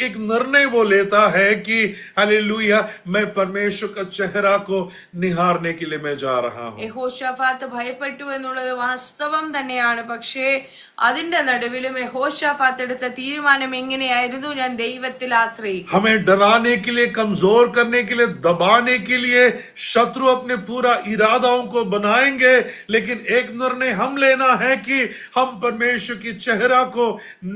एक निर्णय वो लेता है कि हालेलुया, मैं परमेश्वर का चेहरा को निहारने के लिए मैं जा रहा हूँ. യഹോശാഫാത്ത് ഭയപ്പെട്ടു എന്നുള്ളത് വാസ്തവം തന്നെയാണ്. പക്ഷേ അതിന്റെ നടുവിലും യഹോശാഫാത്ത് എടുത്ത തീരുമാനം എങ്ങനെയായിരുന്നു? ഞാൻ ദൈവത്തിൽ ആശ്രയിക്കും. हमें डराने के लिए, कमजोर करने के लिए, दबाने के लिए शत्रु अपने पूरा इरादाओं को बनाएंगे, लेकिन एक निर्णय हम लेना है कि हम परमेश्वर की चेहरा को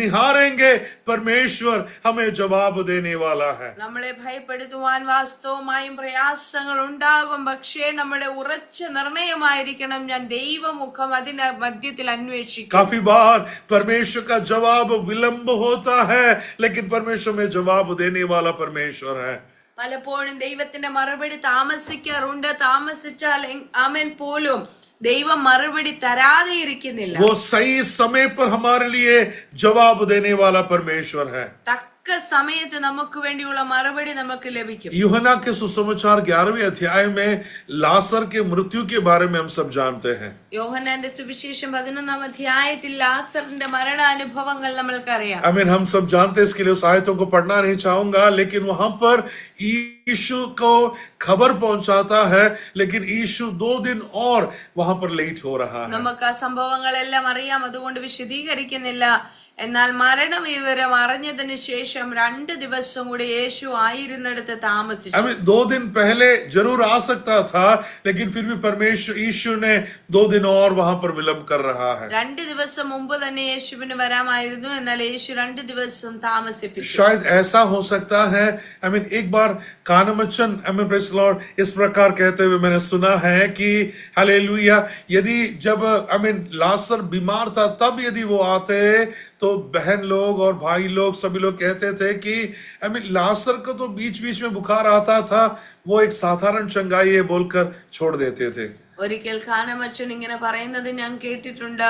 निहारेंगे. परमेश्वर हमें जवाब देने वाला है. നമ്മളെ ഭയപ്പെടുത്തുവാൻ വാസ്തവമായും പ്രയാസങ്ങൾ ഉണ്ടാകും, പക്ഷേ നമ്മുടെ ഉറച്ച നിർണയമായിരിക്കണം, ഞാൻ ദൈവമുഖം അതിന്റെ മധ്യത്തിൽ അന്വേഷിക്കും. काफी बार परमेश्वर का जवाब विलंब होता है, लेकिन परमेश्वर में जवाब देने वाला परमेश्वर है. പലപ്പോഴും ദൈവത്തിന്റെ മറുപടി താമസിക്കാറുണ്ട്. താമസിച്ചാൽ ആമേൻ പോലും ദൈവം മറുപടി തരാതെ ഇരിക്കുന്നില്ല. वो सही समय पर हमारे लिए जवाब देने वाला परमेश्वर है. തക്ക സമയത്ത് നമുക്ക് വേണ്ടിയുള്ള മറുപടി നമുക്ക് ലഭിക്കും. यूहन्ना के सुसमाचार 11वें अध्याय में लासर के मृत्यु के बारे में हम सब जानते हैं. യോഹന്നാന്റെ സുവിശേഷം 11-ാം അധ്യായത്തിൽ ലാസറിന്റെ മരണാനുഭവങ്ങൾ നമ്മൾക്കറിയാം. आमीन. हम सब जानते हैं, इसके लिए उस आयतों को पढ़ना नहीं चाहूंगा, लेकिन वहां पर यीशु को खबर पहुंचाता है, लेकिन यीशु 2 दिन और वहां पर लेट हो रहा है. നമുക്ക് ആ സംഭവങ്ങളെല്ലാം അറിയാം, അതുകൊണ്ട് വിശദീകരിക്കുന്നില്ല. എന്നാൽ മരണവിവരം അറിഞ്ഞതിന് ശേഷം 2 ദിവസം കൂടി യേശു ആയിരുന്നിടത്ത് താമസിച്ചു. 2 दिन पहले जरूर आ सकता था, लेकिन फिर भी परमेश्वर यीशु ने 2 दिन और वहां पर विलंब कर रहा है. 2 ദിവസം മുമ്പ് തന്നെ യേശുവിന് വരാമായിരുന്നു, എന്നാൽ യേശു 2 ദിവസം താമസിപ്പിച്ചു. शायद ऐसा हो सकता है. एक बार कानमचन प्रेज़ लॉर्ड इस प्रकार कहते हुए मैंने सुना है कि हालेलुया, यदि जब लासर बीमार था तब यदि वो आते तो बहन लोग और भाई लोग सभी लोग कहते थे कि लासर को तो बीच बीच में बुखार आता था, वो एक साधारण चंगाई है बोलकर छोड़ देते थे। ഒരിക്കൽ ഖാനമച്ചൻ ഇങ്ങനെ പറയുന്നത് ഞാൻ കേട്ടിട്ടുണ്ട്.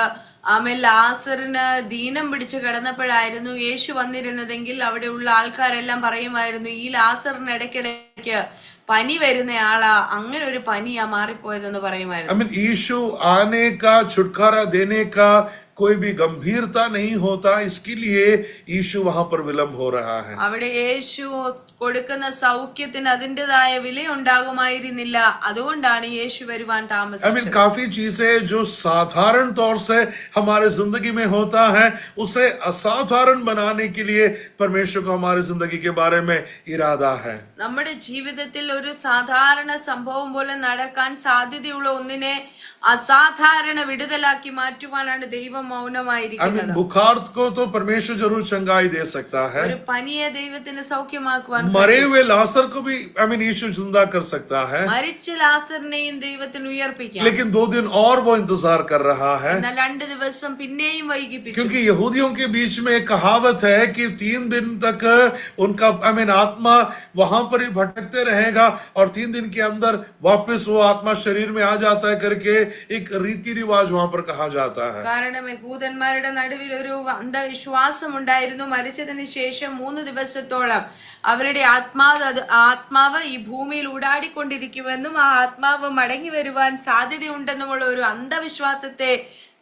ആമേൻ ലാസറിന് ദീനം പിടിച്ച് കിടന്നപ്പോഴായിരുന്നു യേശു വന്നിരുന്നതെങ്കിൽ അവിടെയുള്ള ആൾക്കാരെല്ലാം പറയുമായിരുന്നു, ഈ ലാസറിന് ഇടയ്ക്കിടയ്ക്ക് പനി വരുന്ന ആളാ, അങ്ങനെ ഒരു പനിയാ മാറിപ്പോയതെന്ന് പറയുമായിരുന്നു. यीशु आने का छुटकारा देने का कोई भी गंभीरता नहीं होता, इसके लिए यीशु वहां पर विलंब हो रहा है। അവിടെ യേശു കൊടുക്കുന്ന സൗഖ്യത്തിന് അതിൻ്റെതായ വില ഉണ്ടാകുമായിരുന്നില്ല, അതുകൊണ്ടാണ് യേശു വരുവാൻ താമസിച്ചത്. काफी चीजें जो साधारण तौर से हमारे जिंदगी में होता है उसे असाधारण बनाने के लिए परमेश्वर को हमारी जिंदगी के बारे में इरादा है। നമ്മുടെ ജീവിതത്തിൽ ഒരു സാധാരണ സംഭവം പോലെ നടക്കാൻ സാധ്യതയുള്ള ഒന്നിനെ അസാധാരണ വിടുതലാക്കി മാറ്റുവാനാണ് ദൈവം മൗനമായിരിക്കുന്നത്. बुखार को तो परमेश्वर जरूर चंगाई दे सकता है, ഒരു പനിയെ ദൈവത്തിന് സൗഖ്യമാക്കുവാൻ, मरे हुए लासर को भी यीशु जिंदा कर सकता है, മരിച്ച ലാസറിനെയും ദൈവത്തിന് ഉയർപ്പിക്കാം. लेकिन 2 दिन और वो इंतजार कर रहा है, എന്നാൽ 2 ദിവസം പിന്നെയും വൈകിപ്പിച്ചു. क्योंकि यहूदियों के बीच में एक कहावत है कि 3 दिन तक उनका आत्मा वहां पर ही भटकते रहेगा और 3 दिन के अंदर वापस वो आत्मा शरीर में आ जाता है करके एक रीति रिवाज वहां पर कहा जाता है. കാരണം യഹൂദന്മാരുടെ നടുവിൽ ഒരു അന്ധവിശ്വാസം ഉണ്ടായിരുന്നു. മരിച്ചതിന് ശേഷം 3 ദിവസത്തോളം അവരുടെ ആത്മാവ് ഈ ഭൂമിയിൽ ഊടാടിക്കൊണ്ടിരിക്കുമെന്നും ആ ആത്മാവ് മടങ്ങി വരുവാൻ സാധ്യതയുണ്ടെന്നുമുള്ള ഒരു അന്ധവിശ്വാസത്തെ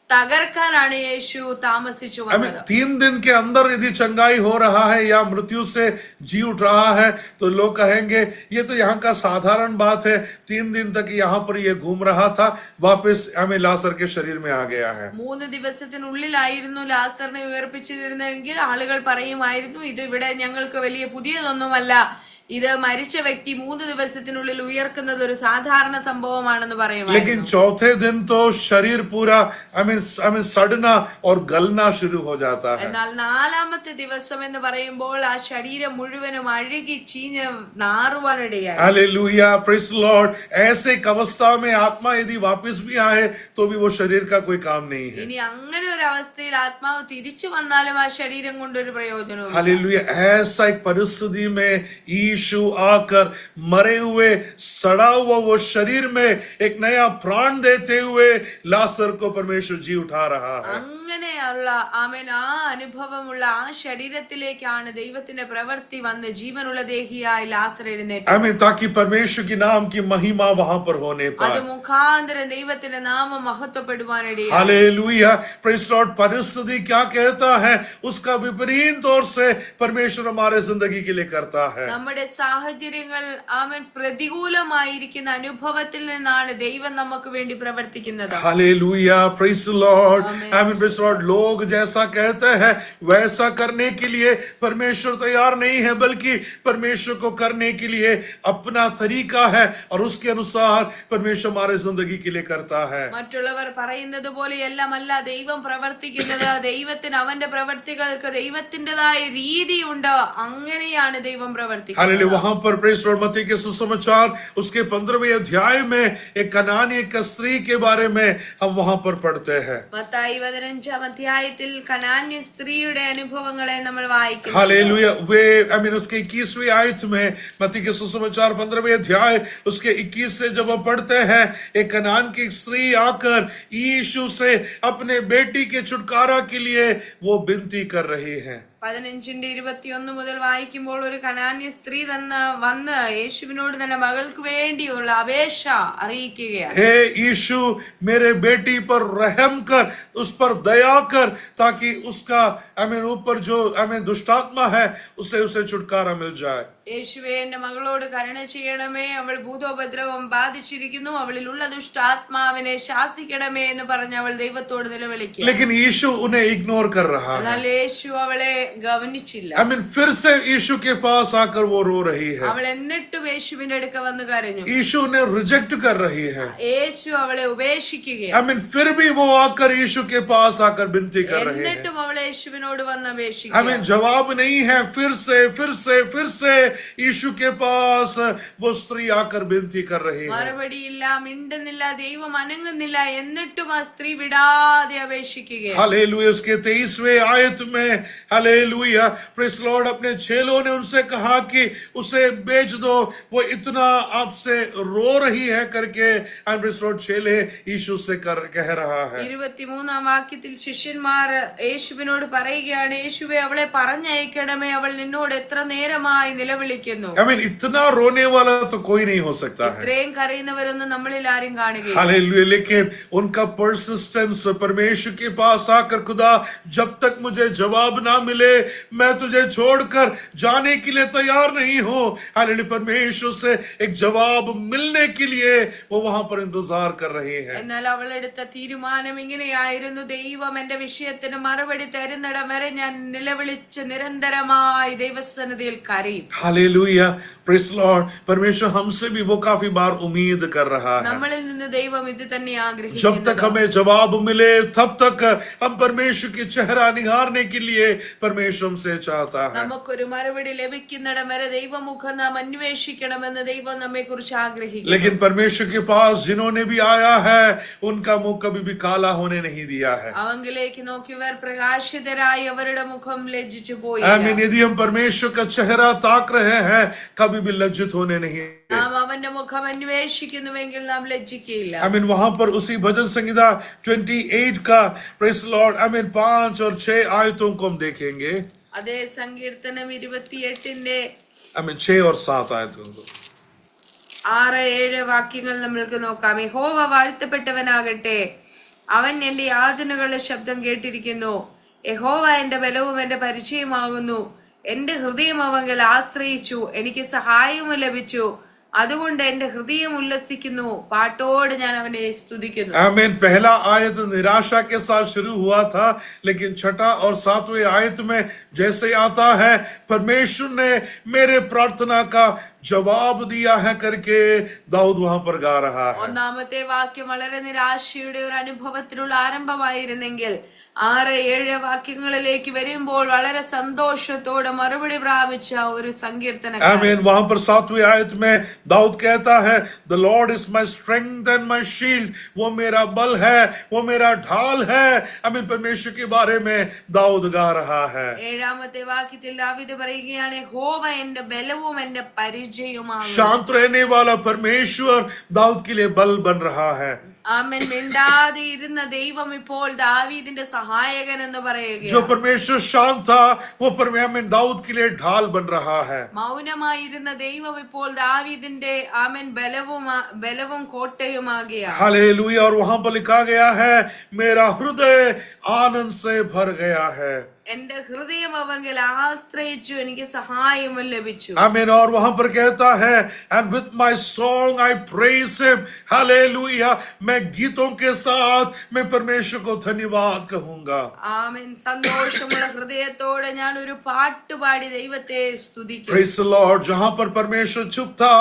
തകർക്കാനാണ് യേശു താമസിച്ചു വന്നത്. 3 दिन के अंदर यदि चंगाई हो रहा है या मृत्यु से जी उठ रहा है तो लोग कहेंगे ये तो यहाँ का साधारण बात है, 3 दिन तक यहाँ पर ये घूम रहा था, वापस लासर के शरीर में आ गया है. 3 ദിവസത്തിനുള്ളിലായിരുന്നു ലാസറിനെ ഉയർപ്പിച്ചിരുന്നെങ്കിൽ ആളുകൾ പറയുമായിരുന്നു, ഇത് ഇവിടെ ഞങ്ങൾക്ക് വലിയ പുതിയതൊന്നുമല്ല, ഇത് മരിച്ച വ്യക്തി 3 ദിവസത്തിനുള്ളിൽ ഉയർക്കുന്നത് ഒരു സാധാരണ സംഭവമാണെന്ന് പറയുമായിരുന്നു. लेकिन चौथे दिन तो शरीर पूरा सड़ना और गलना शुरू हो जाता है. എന്നാൽ 4-ാമത്തെ ദിവസം എന്ന് പറയുമ്പോൾ ആ ശരീരം മുഴുവനും അഴുകി ചീഞ്ഞ് നാറുവാനിടയായി. Hallelujah, praise the lord. ऐसे एक अवस्था में आत्मा यदि वापस भी आए तो भी वो शरीर का कोई काम नहीं है. ഇനി അങ്ങനെ ഒരു അവസ്ഥയിൽ ആത്മാവ് തിരിച്ചു വന്നാലും ആ ശരീരം കൊണ്ട് ഒരു പ്രയോജനവും. हालेलुया, ऐसा एक परिस्थिति में यीशु आकर मरे हुए सड़ा हुआ वो शरीर में एक नया प्राण देते हुए लासर को परमेश्वर जी उठा रहा है. അങ്ങനെയുള്ള ആമേൻ ആ അനുഭവമുള്ള ആ ശരീരത്തിലേക്കാണ് ദൈവത്തിന്റെ പ്രവൃത്തി വന്ന് ജീവനുള്ള ദേഹിയായി ലാസർ എഴുന്നേറ്റത്. ताकि परमेश्वर की नाम की महिमा वहां पर होने पाए. അത് മുഖാന്തരം ദൈവത്തിന്റെ നാമം മഹത്വപ്പെടുവാനിടയായി. Hallelujah, praise Lord. परिस्थिति क्या कहता है उसका विपरीत तौर से परमेश्वर हमारे जिंदगी के लिए करता है. നമ്മുടെ സാഹചര്യങ്ങൾ ആമേൻ പ്രതികൂലമായിരിക്കുന്ന അനുഭവത്തിൽ നിന്നാണ് ദൈവം നമുക്ക് വേണ്ടി പ്രവർത്തിക്കുന്നത്. Hallelujah, praise the Lord. आमीन, प्रेज लॉर्ड. लोग जैसा कहते हैं वैसा करने के लिए परमेश्वर तैयार नहीं है, बल्कि परमेश्वर को करने के लिए अपना तरीका है और उसके अनुसार परमेश्वर हमारे जिंदगी के लिए करता है. മറ്റുള്ളവർ പറയുന്നത് പോലെയെല്ലാമല്ല ദൈവം പ്രവർത്തിക്കുന്നത്. ദൈവത്തിന് അവന്റെ പ്രവർത്തികൾക്ക് ദൈവത്തിൻ്റെതായ രീതിയുണ്ട്, അങ്ങനെയാണ് ദൈവം പ്രവർത്തിക്കുന്നത്. हालेलुया. वहां पर प्रेज लॉर्ड मत्ती के सुसमाचार उसके 15वें अध्याय में एक कनानी एक स्त्री के बारे में हम वहां पर पढ़ते हैं. മത്തായി 15-ാം അധ്യായത്തിൽ കനാന്യ സ്ത്രീയുടെ അനുഭവങ്ങളെ നമ്മൾ വായിക്കുന്നു. हालेलुया. वे उसके 21वें आयत में मत्ती के सुसमाचार 15वें अध्याय उसके 21 से जब हम पढ़ते हैं, एक कनान की स्त्री आकर यीशु से अपने बेटी के छुटकारा के लिए वो विनती कर रही है. 15-21 മുതൽ വായിക്കുമ്പോൾ ഒരു കനാന്യ സ്ത്രീ വന്ന് യേശുവിനോട് തന്നെ മകൾക്ക് വേണ്ടിയുള്ള അപേക്ഷ അറിയിക്കുകയാണ്. हे यीशु, मेरे बेटी पर रहम कर, उस पर दया कर, ताकि उसका ऊपर जो दुष्टात्मा है उसे छुटकारा मिल जाए. യേശുവേ, എന്റെ മകളോട് കരുണ ചെയ്യണമേ, അവൾ ഭൂതോപദ്രവം ബാധിച്ചിരിക്കുന്നു, അവളിലുള്ള ദുഷ്ടാത്മാവിനെ ശാസിക്കണമേ എന്ന് പറഞ്ഞ് അവൾ ദൈവത്തോട് നിലവിളിക്കുക. लेकिन यीशु उन्हें इग्नोर कर रहा है. എന്നാൽ യേശു അവളെ ഗവനിച്ചില്ല. फिर से यीशु के पास आकर वो रो रही है. അവൾ എന്നിട്ടും യേശുവിന്റെ അടുക്ക വന്ന് കരഞ്ഞു. यीशु उन्हें रिजेक्ट कर रही है. യേശു അവളെ ഉപേക്ഷിക്കുകയാണ്. फिर भी वो आकर यीशु के पास आकर विनती कर रहे हैं. എന്നിട്ടും അവൾ യേശുവിനോട് വന്ന് അപേക്ഷിക്കുക. जवाब नहीं है. फिर से यीशु के पास वो स्त्री आकर विनती कर रही है। മറുപടിയില്ല, മിണ്ടുന്നില്ല, ദൈവം അനങ്ങുന്നില്ല. എന്നിട്ടും ആ സ്ത്രീ വിടാതെ അപേക്ഷിക്കുകയാണ്. हालेलुया। उसके 23वें आयत में हालेलुया प्रेस लॉर्ड अपने चेलों ने उनसे कहा कि उसे बेच दो, वो इतना आपसे रो रही है करके प्रेस लॉर्ड चेले यीशु से कह रहा है। 23-ാം വാക്യത്തിൽ ശിഷ്യന്മാർ യേശുവിനോട് പറയുകയാണ്, യേശുവേ അവളെ പറഞ്ഞയക്കണമേ, അവൾ നിന്നോട് എത്ര നേരമായി നിലവിളിക്കുന്നു. इतना रोने वाला तो कोई नहीं हो सकता है। ഇത്രയും കരയുന്നവരൊന്നും നമ്മളിൽ ആരും കാണുകയില്ല. हालेलुया। लेकिन उनका परसिस्टेंस परमेश्वर के पास आकर, खुदा जब तक मुझे जवाब ना मिले मैं तुझे छोड़कर जाने के लिए तैयार नहीं हूं। हालेलुया। परमेश्वर से एक जवाब मिलने के लिए वो वहां पर इंतजार कर रहे हैं। എന്നാൽ അവൾ എടുത്ത തീരുമാനം ഇങ്ങനെയായിരുന്നു, ദൈവം എന്റെ വിഷയത്തിന് മറുപടി തരുന്നിടം വരെ ഞാൻ നിലവിളിച്ച് നിരന്തരമായി ദൈവസന്നിധിയിൽ കരയും. हालेलुया। Praise Lord. परमेश्वर हमसे भी वो काफी बार उम्मीद कर रहा है। നമ്മളിൽ നിന്ന് ദൈവം ഇത് തന്നെ जब ആഗ്രഹിക്കുന്നു. तक हमें जवाब मिले तब तक हम परमेश्वर की चेहरा निहारने के लिए परमेश्वर हमसे चाहता है। നമുക്കൊരു മറുപടി ലഭിക്കുന്നിടം വരെ ദൈവമുഖം നാം അന്വേഷിക്കണമെന്ന് ദൈവം നമ്മെ കുറിച്ച് ആഗ്രഹിക്കുന്നു. लेकिन परमेश्वर के पास जिन्होंने भी आया है उनका मुख कभी भी काला होने नहीं दिया है। അവങ്കിലേക്ക് നോക്കിയവർ പ്രകാശിതരായി അവരുടെ മുഖം ലജ്ജിച്ചു പോയി. आमीन। यदि हम परमेश्वर का चेहरा ताक रहे हैं कभी भी लज्जित होने नहीं। നാം അവന്റെ മുഖം അന്വേഷിക്കുന്നുവെങ്കിൽ നാം ലജ്ജിക്കയില്ല. आमीन। वहां पर उसी भजन संहिता 28 का प्रेज लॉर्ड आमीन 5 और 6 आयतों को हम देखेंगे। അതേ സങ്കീർത്തനം 28-ന്റെ आमीन 6 और 7 आयतों को 6-7 വാക്യങ്ങൾ നമ്മൾക്ക് നോക്കാം. യഹോവ വാഴ്ത്തപ്പെട്ടവനാകട്ടെ, അവൻ എന്റെ യാചനകളുടെ ശബ്ദം കേട്ടിരിക്കുന്നു. യഹോവ എന്റെ ബലവും എന്റെ പരിചയമാകുന്നു. എന്റെ ഹൃദയം അവങ്കിൽ ആശ്രയിച്ചു, എനിക്ക് സഹായവും ലഭിച്ചു. അതുകൊണ്ട് എന്റെ ഹൃദയം ഉല്ലസിക്കുന്നു, പാട്ടോട് ഞാൻ അവനെ സ്തുതിക്കുന്നു. आमीन। पहला आयत निराशा के साथ शुरू हुआ था, लेकिन 6 और 7वें आयत में जैसे आता है परमेश्वर ने मेरे प्रार्थना का जवाब दिया है करके दाऊद वहां पर गा रहा है। ഒന്നാമത്തെ വാക്യം വളരെ നിരാശയുടെ ഒരു അനുഭവത്തിനുള്ള ആരംഭമായിരുന്നെങ്കിൽ 6-7 വാക്യങ്ങളിലേക്ക് വരുമ്പോൾ വളരെ സന്തോഷത്തോടെ മറുപടി പ്രാപിച്ച ഒരു സങ്കീർത്തനക്കാരൻ. आमीन। वहां पर 7वें आयत में दाऊद कहता है the Lord is my strength and my shield, वो मेरा बल है, वो मेरा ढाल है। आमीन। परमेश्वर के बारे में दाऊद गा रहा है। 7-ാമത്തെ വാക്യത്തിൽ ദാവീദ് പറയുകയാണ്, യഹോവ എന്റെ ബലവും എന്റെ പരിചയവുമാണ്. शांत रहने वाला परमेश्वर दाऊद के लिए बल बन रहा है। ആമേൻ. മിണ്ടാതെ ഇരുന്ന ദൈവം ഇപ്പോൾ ദാവീദിന്റെ സഹായകൻ എന്ന് जो പറയുകയാണ്. परमेश्वर शांत था वो परमेश्वर दाऊद के लिए ढाल बन रहा है। മൗനമായിരുന്ന ദൈവം ഇപ്പോൾ ദാവീദിന്റെ ആമേൻ ബലവും കോട്ടയുമാകിയാണ്. हालेलुया। और वहां पर लिखा गया है मेरा हृदय आनंद से भर गया है। എന്റെ ഹൃദയം അവങ്കിൽ ആശ്രയിച്ചു, എനിക്ക് സഹായവും ലഭിച്ചു. आमीन। और वहां पर कहता है and with my song I praise him. Hallelujah. मैं गीतों के साथ मैं परमेश्वर को धन्यवाद कहूंगा। ആമേൻ. സന്തോഷമുള്ള ഹൃദയത്തോടെ ഞാൻ ഒരു പാട്ടുപാടി ദൈവത്തെ സ്തുതിക്കും. Praise the Lord. जहां पर परमेश्वर चुप था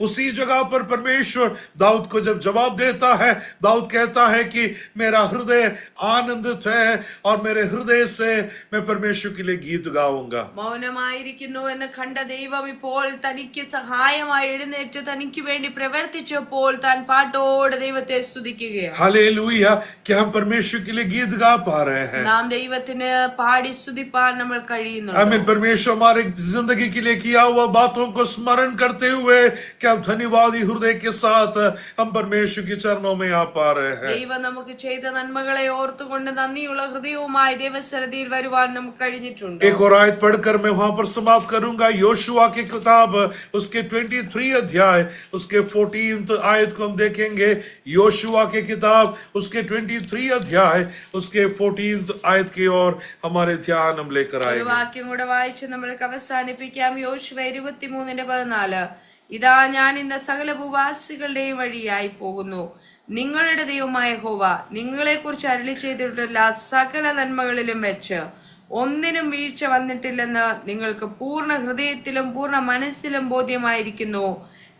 उसी जगह पर परमेश्वर दाऊद को जब जवाब देता है, दाऊद कहता है कि मेरा हृदय आनंदित है और मेरे हृदय से मैं परमेश्वर के लिए गीत गाऊंगा। മൗനമായിരിക്കുന്നു എന്ന് കണ്ട ദൈവം ഇപ്പോൾ തനിക്ക് സഹായമായി എഴുന്നേറ്റ് തനിക്ക് വേണ്ടി പ്രവർത്തിച്ചപ്പോൾ താൻ പാട്ടോടെ ദൈവത്തെ സ്തുതിക്കുകയാണ്. हालेलुया। क्या हम परमेश्वर के लिए गीत गा पा रहे हैं? നാം ദൈവത്തിന് പാടി സ്തുതിപ്പാൻ നമ്മൾ കഴിയുന്നു. आमीन। परमेश्वर हमारे जिंदगी के लिए किया हुआ बातों को स्मरण करते हुए क्या धन्यवादी हृदय के साथ हम परमेश्वर के चरणों में आ पा रहे हैं। ദൈവം നമുക്ക് ചെയ്ത നന്മകളെ ഓർത്തുകൊണ്ട് നന്ദിയുള്ള ഹൃദയവുമായി ദൈവസന്നിധിയിൽ വരുവാൻ നമുക്ക് കഴിഞ്ഞിട്ടുണ്ട്. एक और आयत पढ़कर मैं वहां पर समाप्त करूंगा। योशुआ की किताब उसके 23 अध्याय उसके 14 आयत को हम देखेंगे। योशुआ की किताब उसके 23 अध्याय उसके 14 आयत की ओर हमारे ध्यान हम लेकर ഒരു आएंगे। വാക്യം കൂടെ വായിച്ച് നമ്മൾക്ക് അവസാനിപ്പിക്കാം. യോശുവ 23:14. ഇതാ ഞാൻ ഇന്ന് സകല ഭൂവാസികളുടെയും വഴിയായി പോകുന്നു. നിങ്ങളുടെ ദൈവമായ യഹോവ നിങ്ങളെ കുറിച്ച് അരുളി ചെയ്തിട്ടുള്ള സകല നന്മകളിലും വെച്ച് ഒന്നിനും വീഴ്ച വന്നിട്ടില്ലെന്ന് നിങ്ങൾക്ക് പൂർണ്ണ ഹൃദയത്തിലും പൂർണ്ണ മനസ്സിലും ബോധ്യമായിരിക്കുന്നു.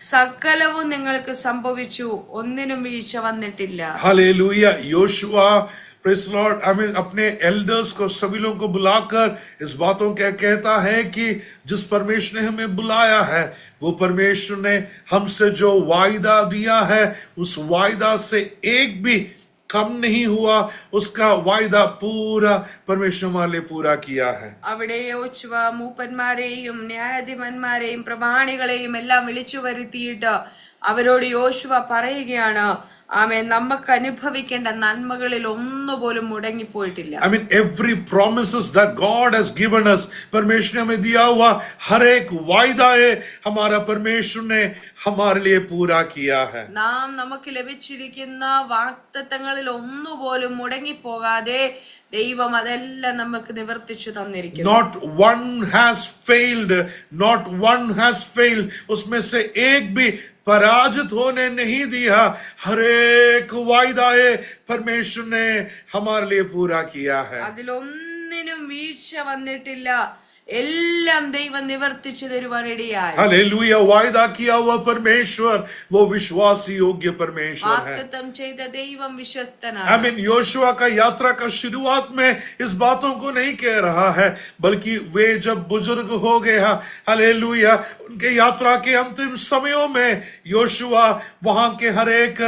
സകലവും നിങ്ങൾക്ക് സംഭവിച്ചു, ഒന്നിനും വീഴ്ച വന്നിട്ടില്ല. Hallelujah. Joshua praise Lord, I mean अपने एल्डर्स को, सभी लोगों को बुलाकर इस बातों का कहता है कि जिस परमेश्वर ने हमें बुलाया है, वो परमेश्वर ने हमसे जो वायदा दिया है, उस वायदा से एक भी कम नहीं हुआ, उसका वायदा पूरा परमेश्वर हमारे लिए पूरा किया है. അവിടെ യോശുവ മൂപ്പന്മാരെയും ന്യായാധിപന്മാരെയും പ്രമാണികളെയും എല്ലാം വിളിച്ചു വരുത്തിയിട്ട് അവരോട് യോശുവ പറയുകയാണ്, ആമേൻ, നമുക്ക് അനുഭവിക്കേണ്ട നന്മകളിൽ ഒന്നുപോലും മുടങ്ങിപ്പോയിട്ടില്ല. I mean, every promises that God has given us, परमेश्वर ने हमें दिया हुआ हर एक वायदा है, हमारा परमेश्वर ने हमारे लिए पूरा किया है. നാം നമുക്ക് ലഭിച്ചിരിക്കുന്ന വാഗ്ദത്തങ്ങളിൽ ഒന്നുപോലും മുടങ്ങിപ്പോകാതെ ദൈവം അതെല്ലാം നമുക്ക് നിവർത്തിച്ചു തന്നിരിക്കുന്നു. Not one has failed, not one has failed. उसमें से एक भी पराजित होने नहीं दिया. हर एक वायदा है परमेश्वर ने हमारे लिए पूरा किया है. അതിലൊന്നിനും വീഴ്ച വന്നിട്ടില്ല. എല്ലാം ദൈവം നിവർത്തിച്ചു തരുവാനിടയായി. हालेलुया. वायदा किया हुआ परमेश्वर वो विश्वासी योग्य परमेश्वर है. വാഗ്ദത്തം ചെയ്ത ദൈവം വിശ്വസ്തനാണ്. I mean, योशुआ का यात्रा का शुरुआत में इस बातों को नहीं कह रहा है, बल्कि वे जब बुजुर्ग हो गया, हालेलुया, उनके यात्रा के अंतिम समयों में योशुआ वहां के हर एक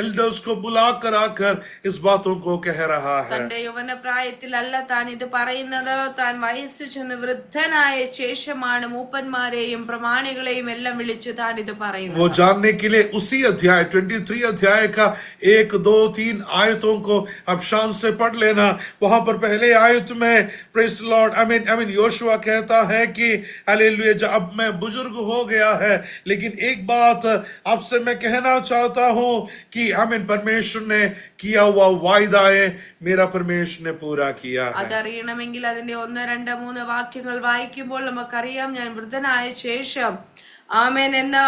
एल्डर्स को बुला कर आकर इस बातों को कह रहा है. തന്റെ യൗവന പ്രായത്തിലല്ല താൻ ഇത് പറയുന്നത്, താൻ വയസ്സ് ചെന്ന് വൃദ്ധനായ ശേഷമാണ് മൂപ്പന്മാരെയും പ്രമാണികളെയും എല്ലാം വിളിച്ച് താൻ ഇത് പറയുന്നത്. वो जानने के लिए उसी अध्याय 23 अध्याय का 1, 2, 3 आयतों को अब शाम से पढ़ लेना. वहां पर पहले आयत में praise Lord, I mean Joshua कहता है कि हालेलुया, अब मैं बुजुर्ग हो गया है, लेकिन एक बात आपसे मैं कहना चाहता हूं कि परमेश्वर ने किया हुआ वायदा है, मेरा परमेश्वर ने पूरा किया है. അതറിയണമെങ്കിൽ അതിന്റെ 1, 2, 3 വാക്യങ്ങൾ വായിക്കുമ്പോൾ നമുക്കറിയാം, ഞാൻ വൃദ്ധനായ ശേഷം ആമേൻ എന്ന്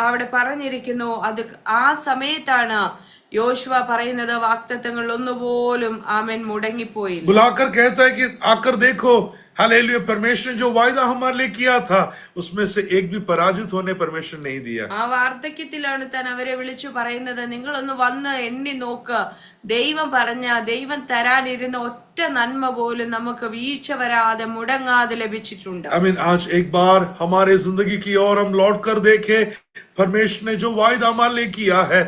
അവിടെ പറഞ്ഞിരിക്കുന്നു. അത് ആ സമയത്താണ് യോശുവ പറയുന്നത്, വാഗ്ദത്തങ്ങൾ ഒന്നുപോലും ആമേൻ മുടങ്ങിപ്പോയി. बुलाकर कहता है कि आकर देखो, हालेलुया, परमेश्वर ने जो वायदा हमारे लिए किया था, उसमें से एक भी पराजित होने परमेश्वर नहीं दिया. ആ വാർദ്ധക്യത്തിലാണ് താൻ അവരെ വിളിച്ചു പറയുന്നത്, നിങ്ങളൊന്ന് വന്ന് എണ്ണി നോക്ക്, ദൈവം ദൈവം തരാനിരുന്ന ഒറ്റ നന്മ പോലും നമുക്ക് വീഴ്ച വരാതെ മുടങ്ങാതെ ലഭിച്ചിട്ടുണ്ട്. आज एक बार हमारे जिंदगी की ओर हम लौट कर देखें, परमेश्वर ने जो वायदा हमारे लिए किया है,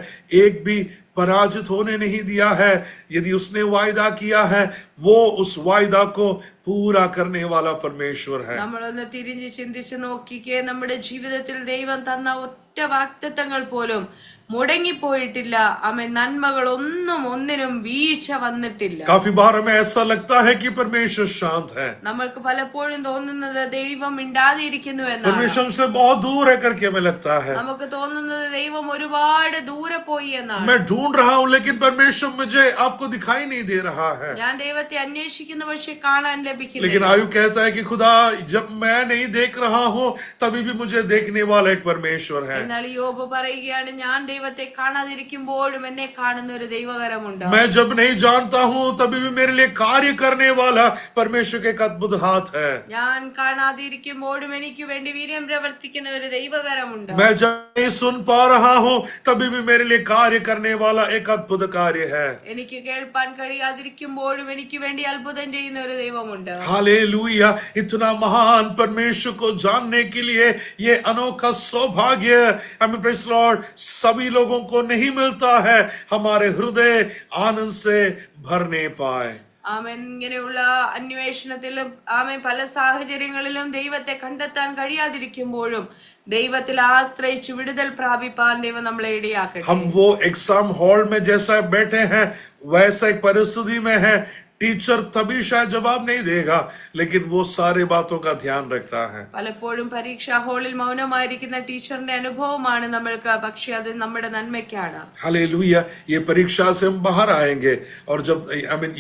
एक भी पराजित होने नहीं दिया है. यदि उसने वायदा किया है, वो उस वायदा को पूरा करने वाला परमेश्वर है. നമ്മളൊന്ന് തിരിഞ്ഞ് ചിന്തിച്ച് നോക്കിക്കേ, നമ്മുടെ ജീവിതത്തിൽ ദൈവം തന്ന ഒറ്റ വാഗ്ദത്തങ്ങൾ പോലും മുടങ്ങിപ്പോയിട്ടില്ല. ആമേൻ, നന്മകൾ ഒന്നിനും വീഴ്ച വന്നിട്ടില്ല. काफी बार हमें ऐसा लगता है कि परमेश्वर शांत है, നമ്മൾക്ക് പലപ്പോഴും തോന്നുന്നത് ദൈവം മിണ്ടാതിരിക്കുന്നു എന്നാണ്. परमेश्वर हमसे बहुत दूर है करके हमें लगता है. നമുക്ക് തോന്നുന്നത് ദൈവം ഒരുപാട് ദൂരെ പോയി എന്നാണ്. मैं ढूंढ रहा हूं, लेकिन परमेश्वर मुझे आपको दिखाई नहीं दे रहा है. ഞാൻ ദൈവത്തെ അന്വേഷിക്കുന്ന പക്ഷെ കാണാൻ ലഭിക്കില്ല. लेकिन आयु कहता है कि खुदा, जब मैं नहीं देख रहा हूं, तभी भी मुझे देखने वाला एक परमेश्वर है. എന്നാൽ യോബ് പറയുകയാണ്, ഞാൻ ദൈവത്തെ കാണാതിരിക്കുമ്പോഴും എന്നെ കാണുന്ന ഒരു ദൈവകരമുണ്ട്. मैं जब नहीं जानता हूं, तभी भी मेरे लिए कार्य करने वाला परमेश्वर के एक अद्भुत हाथ है. ഞാൻ കാണാതിരിക്കുമ്പോഴും എനിക്ക് വേണ്ടി വീര്യം പ്രവർത്തിക്കുന്ന ഒരു ദൈവകരമുണ്ട്. मैं जब नहीं सुन पा रहा हूं, तभी भी मेरे लिए कार्य करने वाला एक अद्भुत कार्य है. എനിക്ക് കേൾപ്പാൻ കഴിയാതിരിക്കുമ്പോഴും എനിക്ക് വേണ്ടി അത്ഭുതം ചെയ്യുന്ന ഒരു ദൈവമുണ്ട്. हालेलुया. इतना महान परमेश्वर को जानने के लिए ये अनोखा सौभाग्य, प्रेज़ लॉर्ड, सभी लोगों को नहीं मिलता है. हमारे हृदय आनंद से भरने पाए. ആമേൻ, ഇങ്ങനെയുള്ള അന്വേഷണത്തിലും ആമേൻ പല സാഹചര്യങ്ങളിലും ദൈവത്തെ കണ്ടെത്താൻ കഴിയാതിരിക്കുമ്പോഴും ദൈവത്തിൽ ആശ്രയിച്ച് വിടുതൽ പ്രാപിപ്പാൻ ദൈവം നമ്മളെ ഇടയാക്കട്ടെ. हम वो एग्जाम हॉल में जैसा बैठे हैं, वैसा एक परिस्थिति में है. टीचर तभी शायद जवाब नहीं देगा, लेकिन वो सारे बातों का ध्यान रखता है. പലപ്പോഴും പരീക്ഷാ ഹാളിൽ മൗനമായിരിക്കുന്ന ടീച്ചറിന്റെ അനുഭവമാണ് നമ്മൾക്ക്, പക്ഷെ അത് നമ്മുടെ നന്മയ്ക്കാണ്. हालेलुया. ये परीक्षा से हम बाहर आएंगे, और जब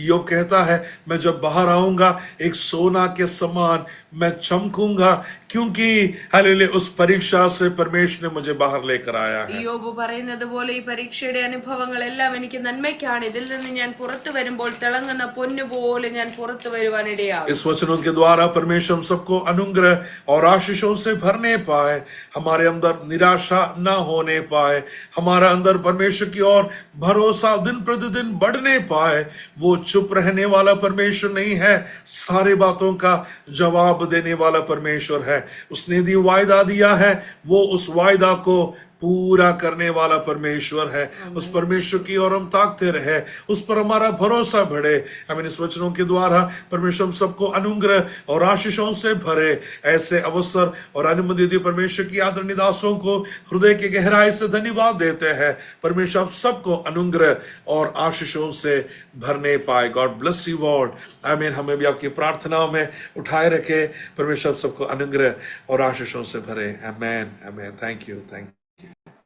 ईयोब कहता है, मैं जब बाहर आऊंगा एक सोना के समान मैं चमकूंगा, क्योंकि हालेलुया उस परीक्षा से परमेश्वर ने मुझे बाहर लेकर आया है। യോബ് പറയുന്നത് പോലെ ഈ പരീക്ഷയുടെ അനുഭവങ്ങളെല്ലാം എനിക്ക് നന്മയ്ക്കാണ്. ഇതിൽ നിന്ന് ഞാൻ പുറത്തു വരുമ്പോൾ തിളങ്ങുന്ന പൊന്നുപോലെ ഞാൻ പുറത്തു വരുവാൻ ഇടയാകും. इस वचनों के द्वारा परमेश्वर हम सबको अनुग्रह और आशीषों से भरने पाए, हमारे अंदर निराशा न होने पाए, हमारा अंदर परमेश्वर की ओर भरोसा दिन प्रतिदिन बढ़ने पाए। वो चुप रहने वाला परमेश्वर नहीं है, सारे बातों का जवाब देने वाला परमेश्वर है। उसने दी वायदा दिया है, वो उस वायदा को पूरा करने वाला परमेश्वर है। उस परमेश्वर की ओर हम ताकते रहे, उस पर हमारा भरोसा बढ़े। हमें इस वचनों के द्वारा परमेश्वर हम सबको अनुग्रह और आशीषों से भरे। ऐसे अवसर और अनुमति दी परमेश्वर की आदरणीय दासों को हृदय की गहराई से धन्यवाद देते हैं। परमेश्वर आप सबको अनुग्रह और आशीषों से भरने पाए। God bless you all. आमीन। हमें भी आपकी प्रार्थनाओं में उठाए रखे। परमेश्वर आप सबको अनुग्रह और आशीषों से भरे। आमीन आमीन। Thank you.